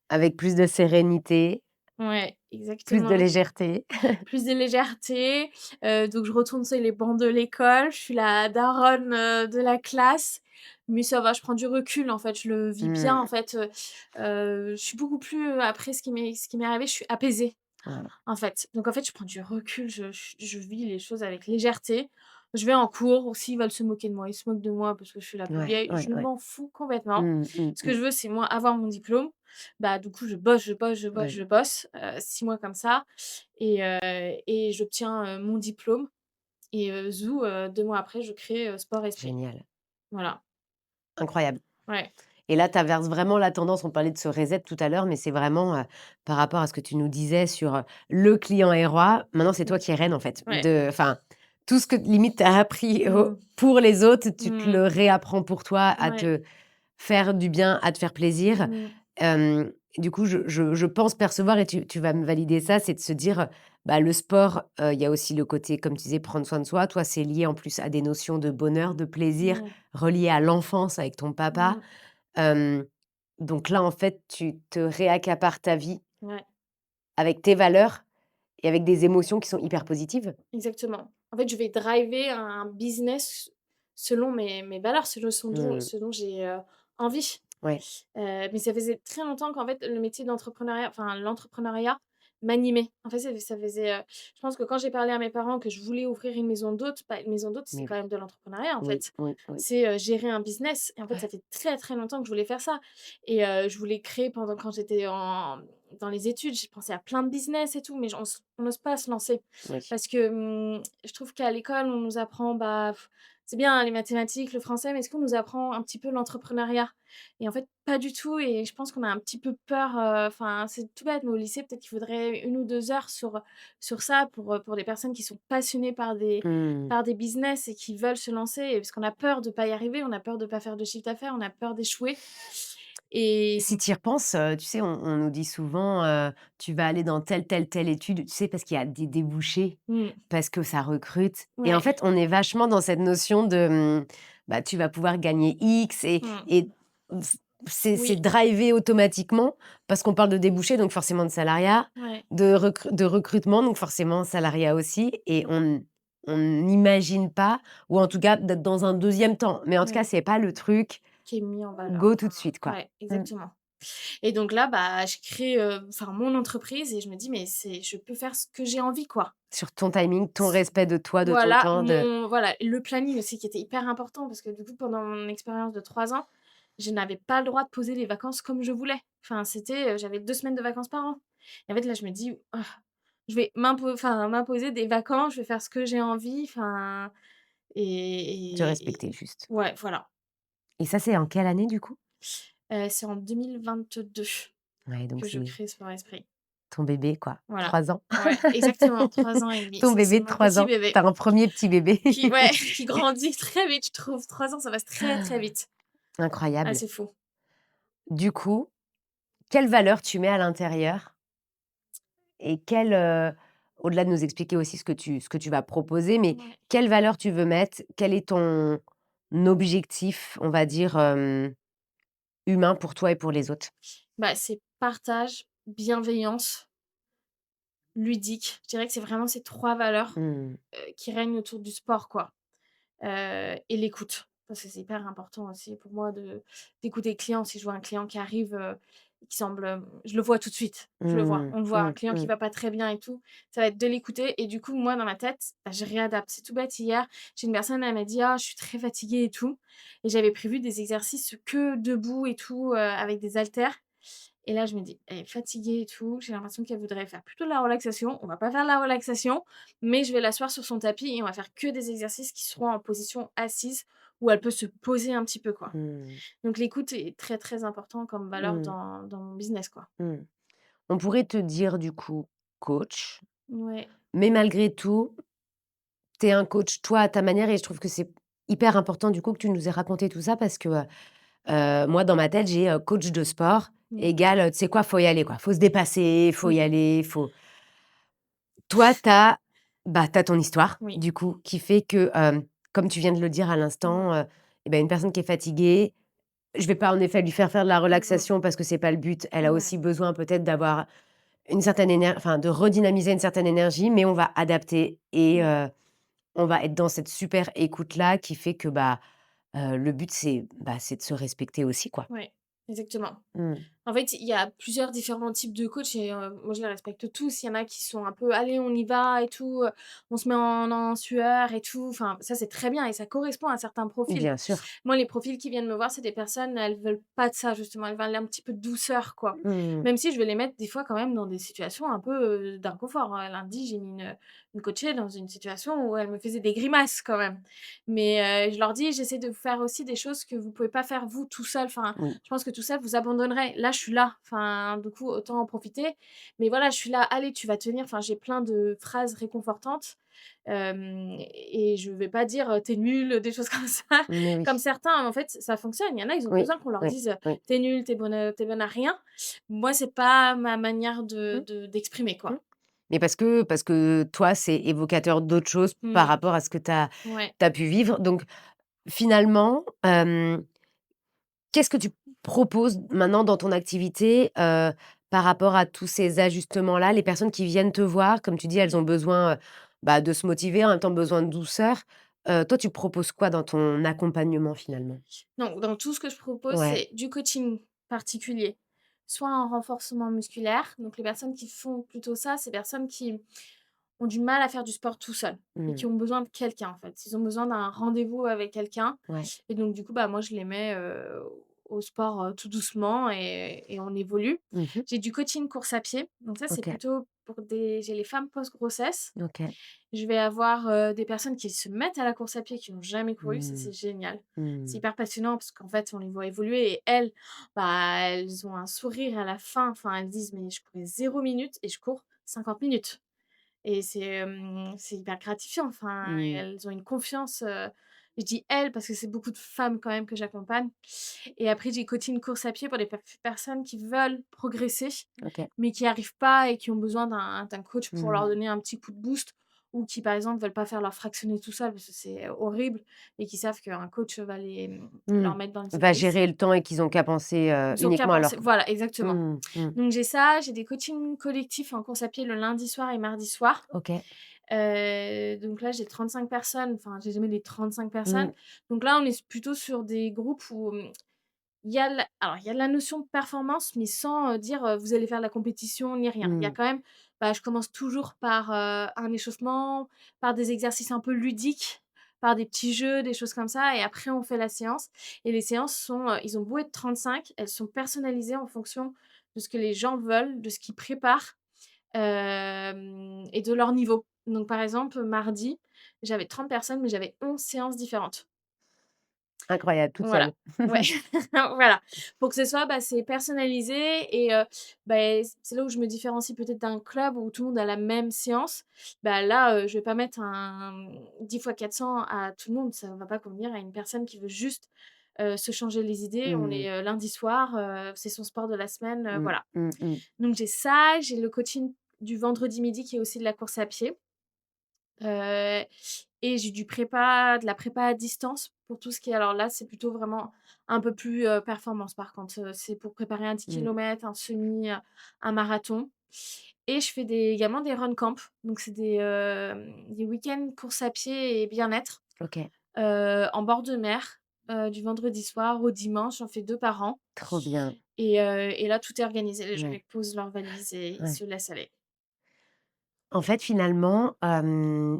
avec plus de sérénité, ouais, plus de exactement. légèreté. Plus de légèreté, donc je retourne sur les bancs de l'école, je suis la daronne, de la classe, mais ça va, je prends du recul, en fait, je le vis bien, en Mmh. fait, je suis beaucoup plus, après ce qui m'est arrivé, je suis apaisée, Voilà. en fait. Donc en fait, je prends du recul, je vis les choses avec légèreté. Je vais en cours, s'ils veulent se moquer de moi, ils se moquent de moi parce que je suis la plus Ouais, vieille, ouais, je ouais. m'en fous complètement. Mmh, mmh, Ce que mmh. je veux, c'est moi avoir mon diplôme. Bah, du coup, je bosse, je bosse, je bosse, Ouais, je bosse, 6 mois comme ça et j'obtiens, mon diplôme et zou, 2 mois après, je crée, Sport Esprit. génial. Voilà. incroyable. Ouais. Et là, tu inverses vraiment la tendance. On parlait de ce reset tout à l'heure, mais c'est vraiment, par rapport à ce que tu nous disais sur, le client est roi. Maintenant, c'est Mmh. toi qui es reine, en fait. Ouais. Enfin, tout ce que limite tu as appris Mmh. pour les autres, tu te Mmh. le réapprends pour toi, à Ouais. te faire du bien, à te faire plaisir. Mmh. Du coup, je pense percevoir et tu vas me valider ça, c'est de se dire, bah, le sport, il y a aussi le côté, comme tu disais, prendre soin de soi. Toi, c'est lié en plus à des notions de bonheur, de plaisir, Ouais. reliées à l'enfance avec ton papa. Mmh. Hem, donc là, en fait, tu te réaccapares ta vie Ouais. avec tes valeurs et avec des émotions qui sont hyper positives. Exactement. En fait, je vais driver un business selon mes valeurs, selon Mmh. ce dont j'ai, envie. Ouais, Mais ça faisait très longtemps qu'en fait, le métier d'entrepreneuriat, enfin l'entrepreneuriat m'animait. En fait, ça faisait, je pense que quand j'ai parlé à mes parents que je voulais ouvrir une maison d'hôtes, bah, une maison d'hôtes, c'est mais quand oui, même de l'entrepreneuriat, en oui, fait. oui, oui. C'est, gérer un business et en fait, ça Ouais. fait très, très longtemps que je voulais faire ça et je voulais créer pendant quand j'étais dans les études, j'ai pensé à plein de business et tout, mais on n'ose pas se lancer Oui. parce que, je trouve qu'à l'école, on nous apprend, bah, c'est bien, hein, les mathématiques, le français, mais est-ce qu'on nous apprend un petit peu l'entrepreneuriat? Et en fait, pas du tout et je pense qu'on a un petit peu peur, enfin, c'est tout bête, mais au lycée, peut-être qu'il faudrait 1 ou 2 heures sur ça pour les personnes qui sont passionnées Mmh. par des business et qui veulent se lancer et parce qu'on a peur de pas y arriver, on a peur de pas faire de chiffre d'affaires, on a peur d'échouer et Si tu y repenses, tu sais, on nous dit souvent, «Tu vas aller dans telle étude», tu sais, parce qu'il y a des débouchés, mmh, parce que ça recrute et en ouais, fait, on est vachement dans cette notion de, bah, tu vas pouvoir gagner X mmh, et f c'est oui, drivé automatiquement parce qu'on parle de débouchés, donc forcément de salariat, ouais, de recrutement, donc forcément salariat aussi et mmh, on n'imagine pas ou en tout cas d'être dans un deuxième temps, mais en tout cas, ouais, c'est pas le truc qui est mis en valeur, go tout de enfin, suite, quoi. ouais, Mmh. exactement. Et donc là, bah, je crée, enfin mon entreprise et je me dis: «Mais c'est je peux faire ce que j'ai envie, quoi». Sur ton timing, ton S respect de toi, de ton Voilà, temps, de mon voilà, le planning aussi qui était hyper important parce que du coup, pendant mon expérience de 3 ans, je n'avais pas le droit de poser les vacances comme je voulais. Enfin, c'était, j'avais 2 semaines de vacances par an. Et en fait, là, je me dis: «Ah, je vais m'imposer des vacances, je vais faire ce que j'ai envie», enfin te et respecter juste. ouais, voilà. Et ça, c'est en quelle année du coup? C'est en 2022 Ouais, donc que je c'est crée Sport Esprit. ton bébé quoi, Voilà. 3 ans. Ouais, exactement, 3 ans et demi. Ton C'est bébé de mon 3 petit ans. Tu bébé as un 1er petit bébé. qui ouais, qui grandit très vite, je trouve. 3 ans, ça passe très, très vite. Ah, Incroyable. c'est fou. Du coup, quelles valeurs tu mets à l'intérieur et au-delà de nous expliquer aussi ce que tu vas proposer, mais Ouais. quelles valeurs tu veux mettre? Quel est ton objectif, on va dire, humain pour toi et pour les autres? Bah, c'est partage, bienveillance, ludique. Je dirais que c'est vraiment ces 3 valeurs, Mmh. qui règnent autour du sport, quoi. Et l'écoute. Parce que c'est hyper important aussi pour moi de d'écouter le client. Si je vois un client qui arrive, qui semble, je le vois tout de suite, je le vois. Mmh. On le voit, un Mmh. client qui Mmh. va pas très bien et tout, ça va être de l'écouter et du coup, moi, dans ma tête, bah, je réadapte. C'est tout bête, hier, j'ai une personne, elle m'a dit: «Ah, je suis très fatiguée et tout» et j'avais prévu des exercices que debout et tout, avec des haltères et là, je me dis: «Elle est fatiguée et tout, j'ai l'impression qu'elle voudrait faire plutôt de la relaxation. On va pas faire de la relaxation, mais je vais l'asseoir sur son tapis et on va faire que des exercices qui seront en position assise où elle peut se poser un petit peu, quoi». Mmh. Donc l'écoute est très, très important comme valeur Mmh. dans mon business, quoi. Mmh. On pourrait te dire du coup coach, Ouais. mais malgré tout, tu es un coach toi à ta manière et je trouve que c'est hyper important du coup que tu nous aies raconté tout ça parce que, moi dans ma tête j'ai, coach de sport Mmh. égale, tu sais quoi? Faut y aller quoi, faut se dépasser, faut y Mmh. aller, faut toi tu as, bah, tu as ton histoire Oui. du coup qui fait que, comme tu viens de le dire à Mmh. l'instant, et bah, une personne qui est fatiguée, je vais pas en effet lui faire faire de la Mmh. relaxation parce que c'est pas le but. Elle a Ouais. aussi besoin peut-être d'avoir une certaine enfin de redynamiser une certaine énergie, mais on va adapter et Mmh. on va être dans cette super écoute-là qui fait que, bah, le but c'est, bah, c'est de se respecter aussi, quoi. Ouais. Exactement. Mmh. En fait, il y a plusieurs différents types de coachs et moi je les respecte tous. Il y en a qui sont un peu: «Allez, on y va et tout, on se met en sueur et tout». Enfin, ça, c'est très bien et ça correspond à certains profils. Bien sûr. Moi, les profils qui viennent me voir, c'est des personnes, elles veulent pas de ça justement, elles veulent un petit peu de douceur, quoi. Mmh. Même si je vais les mettre des fois quand même dans des situations un peu, d'inconfort, hein. Lundi, j'ai mis une coachée dans une situation où elle me faisait des grimaces quand même. Mais je leur dis: «J'essaie de vous faire aussi des choses que vous pouvez pas faire vous tout seul. Enfin, Oui. je pense que tout seul vous abandonnerez. Là, je suis là, enfin, du coup, autant en profiter. Mais voilà, je suis là, allez, tu vas tenir. Enfin, j'ai plein de phrases réconfortantes. Et je vais pas dire, tu nul, des choses comme ça. Mais oui. Comme certains, en fait, ça fonctionne. Il y en a, ils ont Oui, besoin qu'on leur oui, dise, oui. «Tu nul, tu bonne à rien». Moi, c'est pas ma manière Mmh, d'exprimer, mmh. quoi. Mais parce que toi, c'est évocateur d'autres choses par Mmh. rapport à ce que tu as Ouais. pu vivre. Donc finalement, qu'est-ce que tu proposes maintenant dans ton activité, par rapport à tous ces ajustements-là? Les personnes qui viennent te voir, comme tu dis, elles Mmh. ont besoin, bah, de se motiver, en même temps besoin de douceur. Toi, tu proposes quoi dans ton accompagnement finalement? Donc dans tout ce que je propose, Ouais. c'est du coaching particulier, soit en renforcement musculaire. Donc les personnes qui font plutôt ça, c'est personnes qui ont du mal à faire du sport tout seuls et Mmh. qui ont besoin de quelqu'un, en fait. Ils ont besoin d'un rendez-vous avec quelqu'un Ouais. et donc du coup, bah, moi, je les mets, au sport, tout doucement et on évolue. Mmh. J'ai du coaching course à pied, donc ça, c'est OK. plutôt pour des j'ai les femmes post-grossesse. OK. Je vais avoir, des personnes qui se mettent à la course à pied, qui n'ont jamais couru, ça, Mmh. c'est génial. C'est Mmh. hyper passionnant parce qu'en fait, on les voit évoluer et elles, bah, elles ont un sourire à la fin. Enfin, elles disent: «Mais je courais 0 minutes et je cours 50 minutes». Et c'est hyper gratifiant, enfin, Mmh. elles ont une confiance, je dis «elles» parce que c'est beaucoup de femmes quand même que j'accompagne et après j'ai coaching course à pied pour des personnes qui veulent progresser, OK. mais qui arrivent pas et qui ont besoin d'un coach pour leur Mmh. donner un petit coup de boost ou qui, par exemple, veulent pas faire leur fractionné tout seul parce que c'est horrible et qui savent qu'un coach va Mmh. leur mettre dans le Va vice. gérer le temps et qu'ils ont qu'à penser, Ils ont qu'à uniquement à penser leur voilà, exactement. mmh, mmh. Donc j'ai ça, j'ai des coachings collectifs en course à pied le lundi soir et mardi soir. OK. Donc là, j'ai 35 personnes, enfin, j'ai jamais les 35 personnes. Mmh. Donc là, on est plutôt sur des groupes où, il y a la notion de performance, mais sans, dire, vous allez faire la compétition ni rien. Il y a Mmh. quand même bah, je commence toujours par, un échauffement, par des exercices un peu ludiques, par des petits jeux, des choses comme ça et après on fait la séance et les séances sont, ils ont beau être 35, elles sont personnalisées en fonction de ce que les gens veulent, de ce qu'ils préparent. Et de leur niveau. Donc par exemple, mardi, j'avais 30 personnes, mais j'avais 11 séances différentes. Incroyable, toute Voilà. seule. Ouais, voilà. Pour que ce soit, bah, c'est personnalisé et beh, c'est là où je me différencie peut-être d'un club où tout le monde a la même séance. Bah, là, je vais pas mettre un 10 fois 400 à tout le monde, ça va pas convenir à une personne qui veut juste, se changer les idées. On Mmh. est, lundi soir, c'est son sport de la semaine, Mmh. voilà. Mmh mh. Donc j'ai ça, j'ai le coaching du vendredi midi qui est aussi de la course à pied, heu et j'ai de la prépa à distance pour tout ce qui est alors là, c'est plutôt vraiment un peu plus, performance par contre, c'est pour préparer un 10 Mmh. kilomètres, un semi, un marathon et je fais également des run camp. Donc c'est des week-ends course à pied et bien-être, OK, en bord de mer, du vendredi soir au dimanche, j'en fais 2 par an trop bien. et là tout est organisé. Les gens, Ouais, ils posent leurs valises et ils ouais. se laissent aller. En fait, finalement,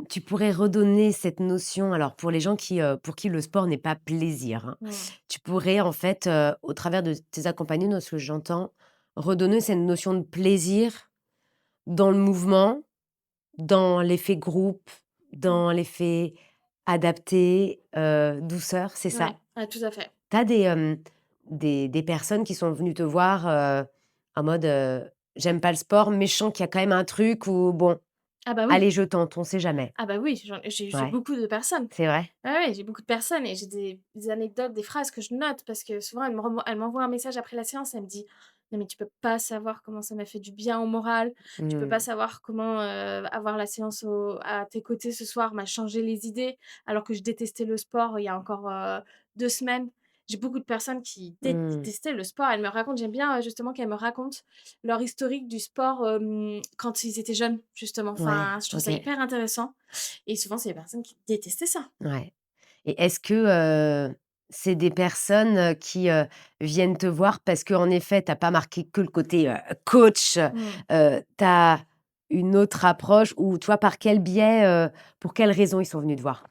tu pourrais redonner cette notion alors pour les gens pour qui le sport n'est pas plaisir, hein. Mmh. Tu pourrais en fait, au travers de tes accompagnants, de ce que j'entends, redonner cette notion de plaisir dans le mouvement, dans l'effet groupe, Mmh. dans l'effet adapté, douceur, c'est Ouais, ça? ouais, tout à fait. Tu as des personnes qui sont venues te voir, en mode, «J'aime pas le sport, mais je sens qu'il y a quand même un truc où bon, Ah bah oui. allez je tente, on sait jamais». Ah bah oui, j'ai Ouais, beaucoup de personnes. c'est vrai? Ouais, ouais, j'ai beaucoup de personnes et j'ai des anecdotes, des phrases que je note parce que souvent elle m'envoie un message après la séance, elle me dit: «Non mais tu peux pas savoir comment ça m'a fait du bien au moral, tu peux pas Mmh. savoir comment, avoir la séance à tes côtés ce soir m'a changé les idées alors que je détestais le sport il y a encore, 2 semaines». J'ai beaucoup de personnes qui Mmh. détestaient le sport. Elles me racontent j'aime bien, justement qu'elles me racontent leur historique du sport, quand ils étaient jeunes justement. Ouais, Enfin, je trouve OK, ça hyper intéressant et souvent c'est des personnes qui détestaient ça. ouais et est-ce que, c'est des personnes, qui, viennent te voir parce qu'en effet, tu as pas marqué que le côté, coach, Mmh. tu as une autre approche ou toi, par quel biais, pour quelles raisons ils sont venus te voir?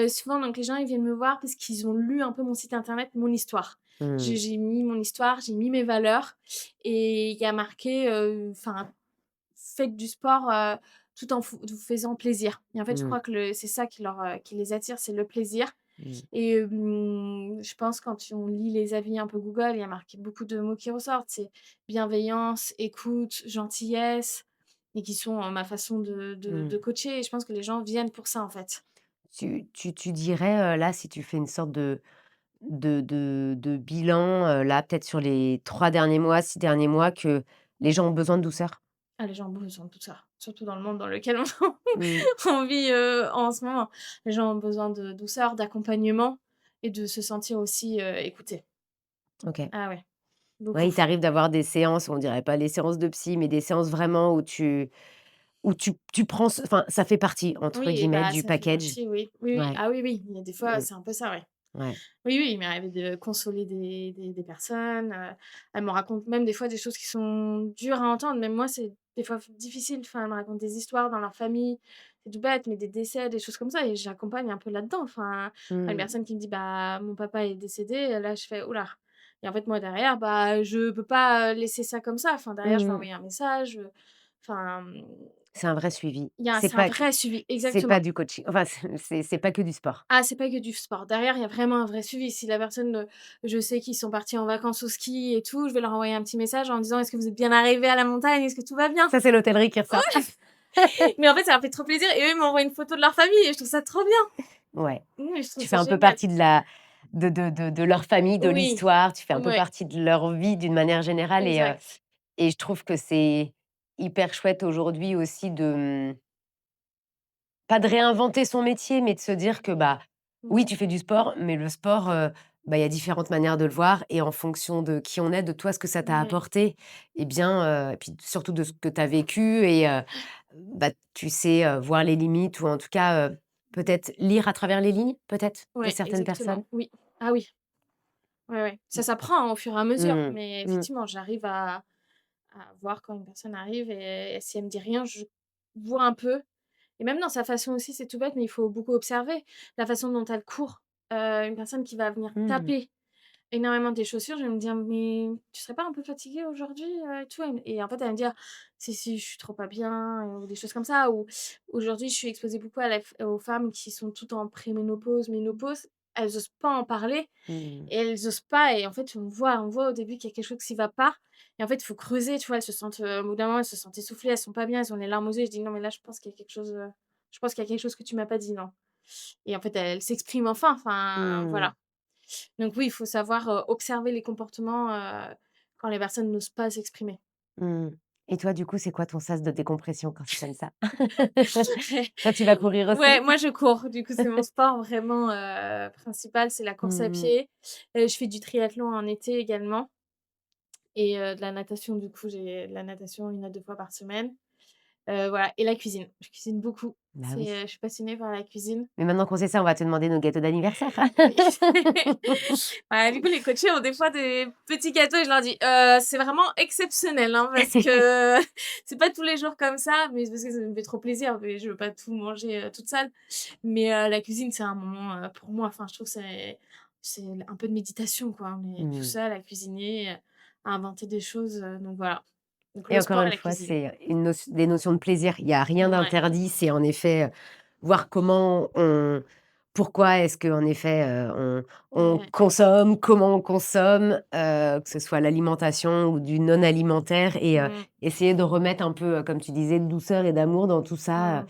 Souvent donc les gens, ils viennent me voir parce qu'ils ont lu un peu mon site internet, mon histoire. J'ai Mmh. j'ai mis mon histoire, j'ai mis mes valeurs et il y a marqué, enfin: «Faites du sport, tout en vous faisant plaisir» et en fait, je Mmh. crois que c'est ça qui les attire, c'est le plaisir Mmh. et je pense quand on lit les avis un peu Google, il y a marqué beaucoup de mots qui ressortent. C'est bienveillance, écoute, gentillesse et qui sont, ma façon de Mmh. coacher et je pense que les gens viennent pour ça, en fait. Tu dirais, là, si tu fais une sorte de bilan, là, peut-être sur les 3 derniers mois, 6 derniers mois, que les gens ont besoin de douceur? Ah, les gens ont besoin de tout ça, surtout dans le monde dans lequel on Mmh. on vit, en ce moment. Les gens ont besoin de douceur, d'accompagnement et de se sentir aussi, écoutés. OK. Ah ouais, Ouais, beaucoup. il t'arrive d'avoir des séances, on dirait pas les séances de psy, mais des séances vraiment où tu prends enfin, ça fait partie, entre Oui, guillemets, bah, du ça fait package? partie, oui. Oui, oui. Ouais. Ah oui, oui, il y a des fois, Mmh. c'est un peu ça, ouais. Ouais. Oui, oui, il m'est arrivé de consoler des personnes, elles me racontent même des fois des choses qui sont dures à entendre. Même moi, c'est des fois difficile. Enfin, elles me racontent des histoires dans leur famille, c'est tout bête, mais des décès, des choses comme ça et j'accompagne un peu là-dedans. Enfin, une Mmh. personne qui me dit: «Bah, mon papa est décédé», là, je fais: «Ouh là» et en fait, moi, derrière, bah, je peux pas, laisser ça comme ça. Enfin, derrière, je vais Mmh. envoyer un message, enfin, C'est un vrai suivi. c'est un vrai suivi, C'est pas exactement. du coaching, enfin, c'est pas que du sport. Ah, c'est pas que du sport. Derrière, il y a vraiment un vrai suivi. Si la personne, je sais qu'ils sont partis en vacances au ski et tout, je vais leur envoyer un petit message en disant: «Est-ce que vous êtes bien arrivés à la montagne? Est-ce que tout va bien?» Ça, c'est l'hôtellerie qui ressort. Mais en fait, ça leur fait trop plaisir et eux, ils m'envoient une photo de leur famille et je trouve ça trop bien. Ouais. Mmh, je trouve Tu ça fais un peu génial. partie de leur famille, de Oui, l'histoire, tu fais un peu ouais, partie de leur vie d'une manière générale exact. et je trouve que c'est hyper chouette aujourd'hui aussi de, pas de réinventer son métier, mais de se dire que, bah, oui, Mmh. tu fais du sport, mais le sport, bah, il y a différentes manières de le voir et en fonction de qui on est, de toi, ce que ça t'a Ouais, apporté et bien, et puis surtout de ce que tu as vécu bah, tu sais, voir les limites ou en tout cas, peut-être lire à travers les lignes, peut-être, de ouais, certaines personnes? exactement, oui. Ah oui, ouais, ouais. Ça s'apprend, hein, au fur et à mesure, Mmh. mais Mmh. effectivement, j'arrive à voir quand une personne arrive et si elle me dit rien, je vois un peu. Et même dans sa façon aussi, c'est tout bête, mais il faut beaucoup observer la façon dont elle court. Une personne qui va venir Mmh. taper énormément tes chaussures, je vais me dire: «Mais tu serais pas un peu fatiguée aujourd'hui, et tout?» et en fait, elle va me dire: «Si, si, je suis trop pas bien», ou des choses comme ça. Ou aujourd'hui, je suis exposée beaucoup aux femmes qui sont toutes en préménopause, ménopause. Elles osent pas en parler Mmh. et elles osent pas et en fait, on voit au début qu'il y a quelque chose qui va pas et en fait, il faut creuser, tu vois? Elles se sentent, au bout d'un moment, elles se sentent essoufflées, elles sont pas bien, elles ont les larmes aux yeux. Je dis: «Non, mais là, je pense qu'il y a quelque chose que tu m'as pas dit, non» et en fait, elles s'expriment enfin, Mmh. voilà. Donc oui, il faut savoir, observer les comportements, quand les personnes n'osent pas s'exprimer. Mmh. Et toi, du coup, c'est quoi ton sas de décompression quand c'est comme ça? Toi, tu vas courir Ouais, aussi? moi je cours, du coup, c'est mon sport vraiment, principal, c'est la course à Mmh. pied. Je fais du triathlon en été également et de la natation, du coup, j'ai de la natation 1 à 2 fois par semaine. Voilà et la cuisine. Je cuisine beaucoup. Bah oui. Je suis passionnée par la cuisine. Mais maintenant qu'on sait ça, on va te demander nos gâteaux d'anniversaire. Oui. Ouais, du coup, les coachés ont des fois des petits gâteaux et je leur dis: c'est vraiment exceptionnel, hein, parce que c'est pas tous les jours comme ça, mais c'est parce que ça me fait trop plaisir, mais je veux pas tout manger, toute seule. Mais la cuisine, c'est un moment, pour moi, enfin, je trouve que c'est un peu de méditation, quoi. On est tout Mmh. seul à cuisiner, à inventer des choses, donc voilà. Donc Et le encore sport et une la fois, cuisine. c'est des notions de plaisir. Il y a rien Ouais, d'interdit, c'est en effet, voir comment on pourquoi est-ce qu'en effet, on ouais. consomme, comment on consomme, que ce soit l'alimentation ou du non alimentaire Mmh, essayer de remettre un peu, comme tu disais, de douceur et d'amour dans tout ça, mmh.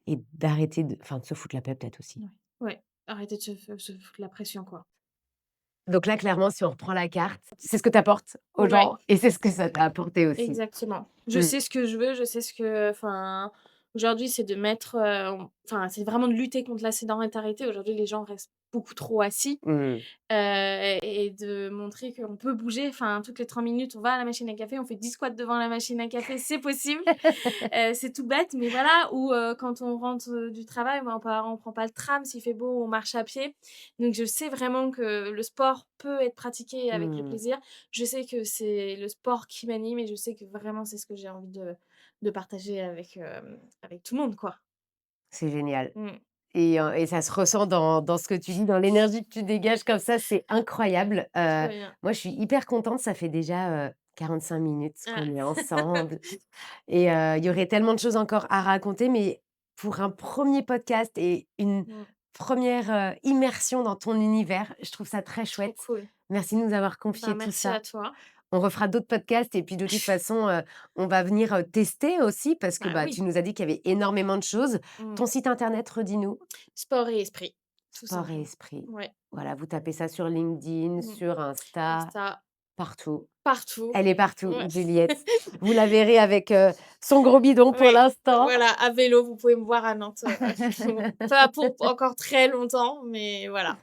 et d'arrêter de se foutre la paix peut-être aussi. Ouais, ouais. Arrêter de se foutre la pression, quoi. Donc là, clairement, si on reprend la carte, c'est ce que tu apportes aux Ouais. gens et c'est ce que ça t'a apporté aussi. Exactement. Je Mmh. sais ce que je veux, je sais ce que enfin, Aujourd'hui, c'est de mettre, enfin, c'est vraiment de lutter contre la sédentarité. Aujourd'hui, les gens restent beaucoup trop assis. Mmh. Et de montrer qu'on peut bouger, enfin, toutes les 30 minutes, on va à la machine à café, on fait 10 squats devant la machine à café, c'est possible. C'est tout bête, mais voilà. Ou, quand on rentre, du travail, ben, on prend pas le tram, s'il fait beau, on marche à pied. Donc je sais vraiment que le sport peut être pratiqué avec le Mmh. plaisir. Je sais que c'est le sport qui m'anime et je sais que vraiment c'est ce que j'ai envie de partager avec, avec tout le monde, quoi. C'est génial. Mmh. Et ça se ressent dans ce que tu dis, dans l'énergie que tu dégages comme ça, c'est incroyable. Trop bien. Moi, je suis hyper contente, ça fait déjà, 45 minutes Ah. qu'on est ensemble et il y aurait tellement de choses encore à raconter, mais pour un premier podcast et une Mmh. première immersion dans ton univers, je trouve ça très Trop chouette. cool. Merci de nous avoir Ben, confié tout merci ça. à toi. On refera d'autres podcasts et puis de toute façon, on va venir, tester aussi parce que, Bah, bah, tu oui. nous as dit qu'il y avait énormément de choses. Mmh. Ton site internet, redis-nous? Sport et esprit, tout Sport et simplement. esprit. Ouais. Voilà, vous tapez ça sur LinkedIn, Mmh. sur Insta, Insta, partout. partout. Elle est partout, Ouais. Juliette. Vous la verrez avec, son gros bidon pour Oui, l'instant. voilà, à vélo, vous pouvez me voir à Nantes, pas pour encore très longtemps, mais voilà.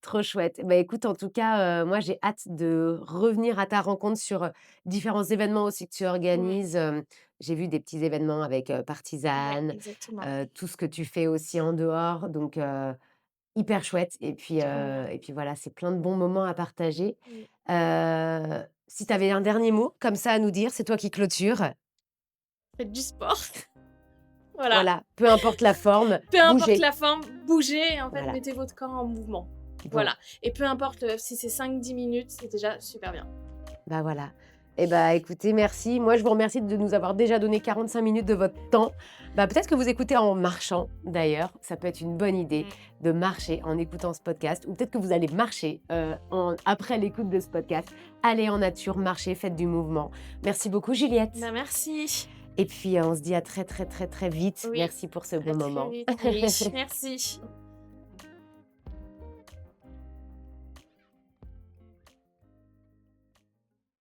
Trop chouette. Bah, écoute, en tout cas, moi, j'ai hâte de revenir à ta rencontre sur, différents événements aussi que tu Ouais, organises. J'ai vu des petits événements avec, ouais, Partisane, exactement. tout ce que tu fais aussi en dehors, donc hyper chouette Trop bien. et puis voilà, c'est plein de bons moments à partager. Oui. Si tu avais un dernier mot comme ça à nous dire, c'est toi qui clôture. Faites du sport, voilà. Voilà, peu importe la forme, Peu importe bougez. la forme, bougez, en fait, Voilà, mettez votre corps en mouvement. bon, Voilà, et peu importe, si c'est 5 10 minutes, c'est déjà super bien. bah, voilà. Et bah, écoutez, merci. Moi, je vous remercie de nous avoir déjà donné 45 minutes de votre temps. Bah, peut-être que vous écoutez en marchant d'ailleurs, ça peut être une bonne idée Mmh. de marcher en écoutant ce podcast ou peut-être que vous allez marcher, après l'écoute de ce podcast. Allez en nature, marchez, faites du mouvement. Merci beaucoup Bah, Juliette merci. et puis, on se dit à très, très, très, très vite. Oui, Merci pour ce à beau très moment. vite. Oui, merci.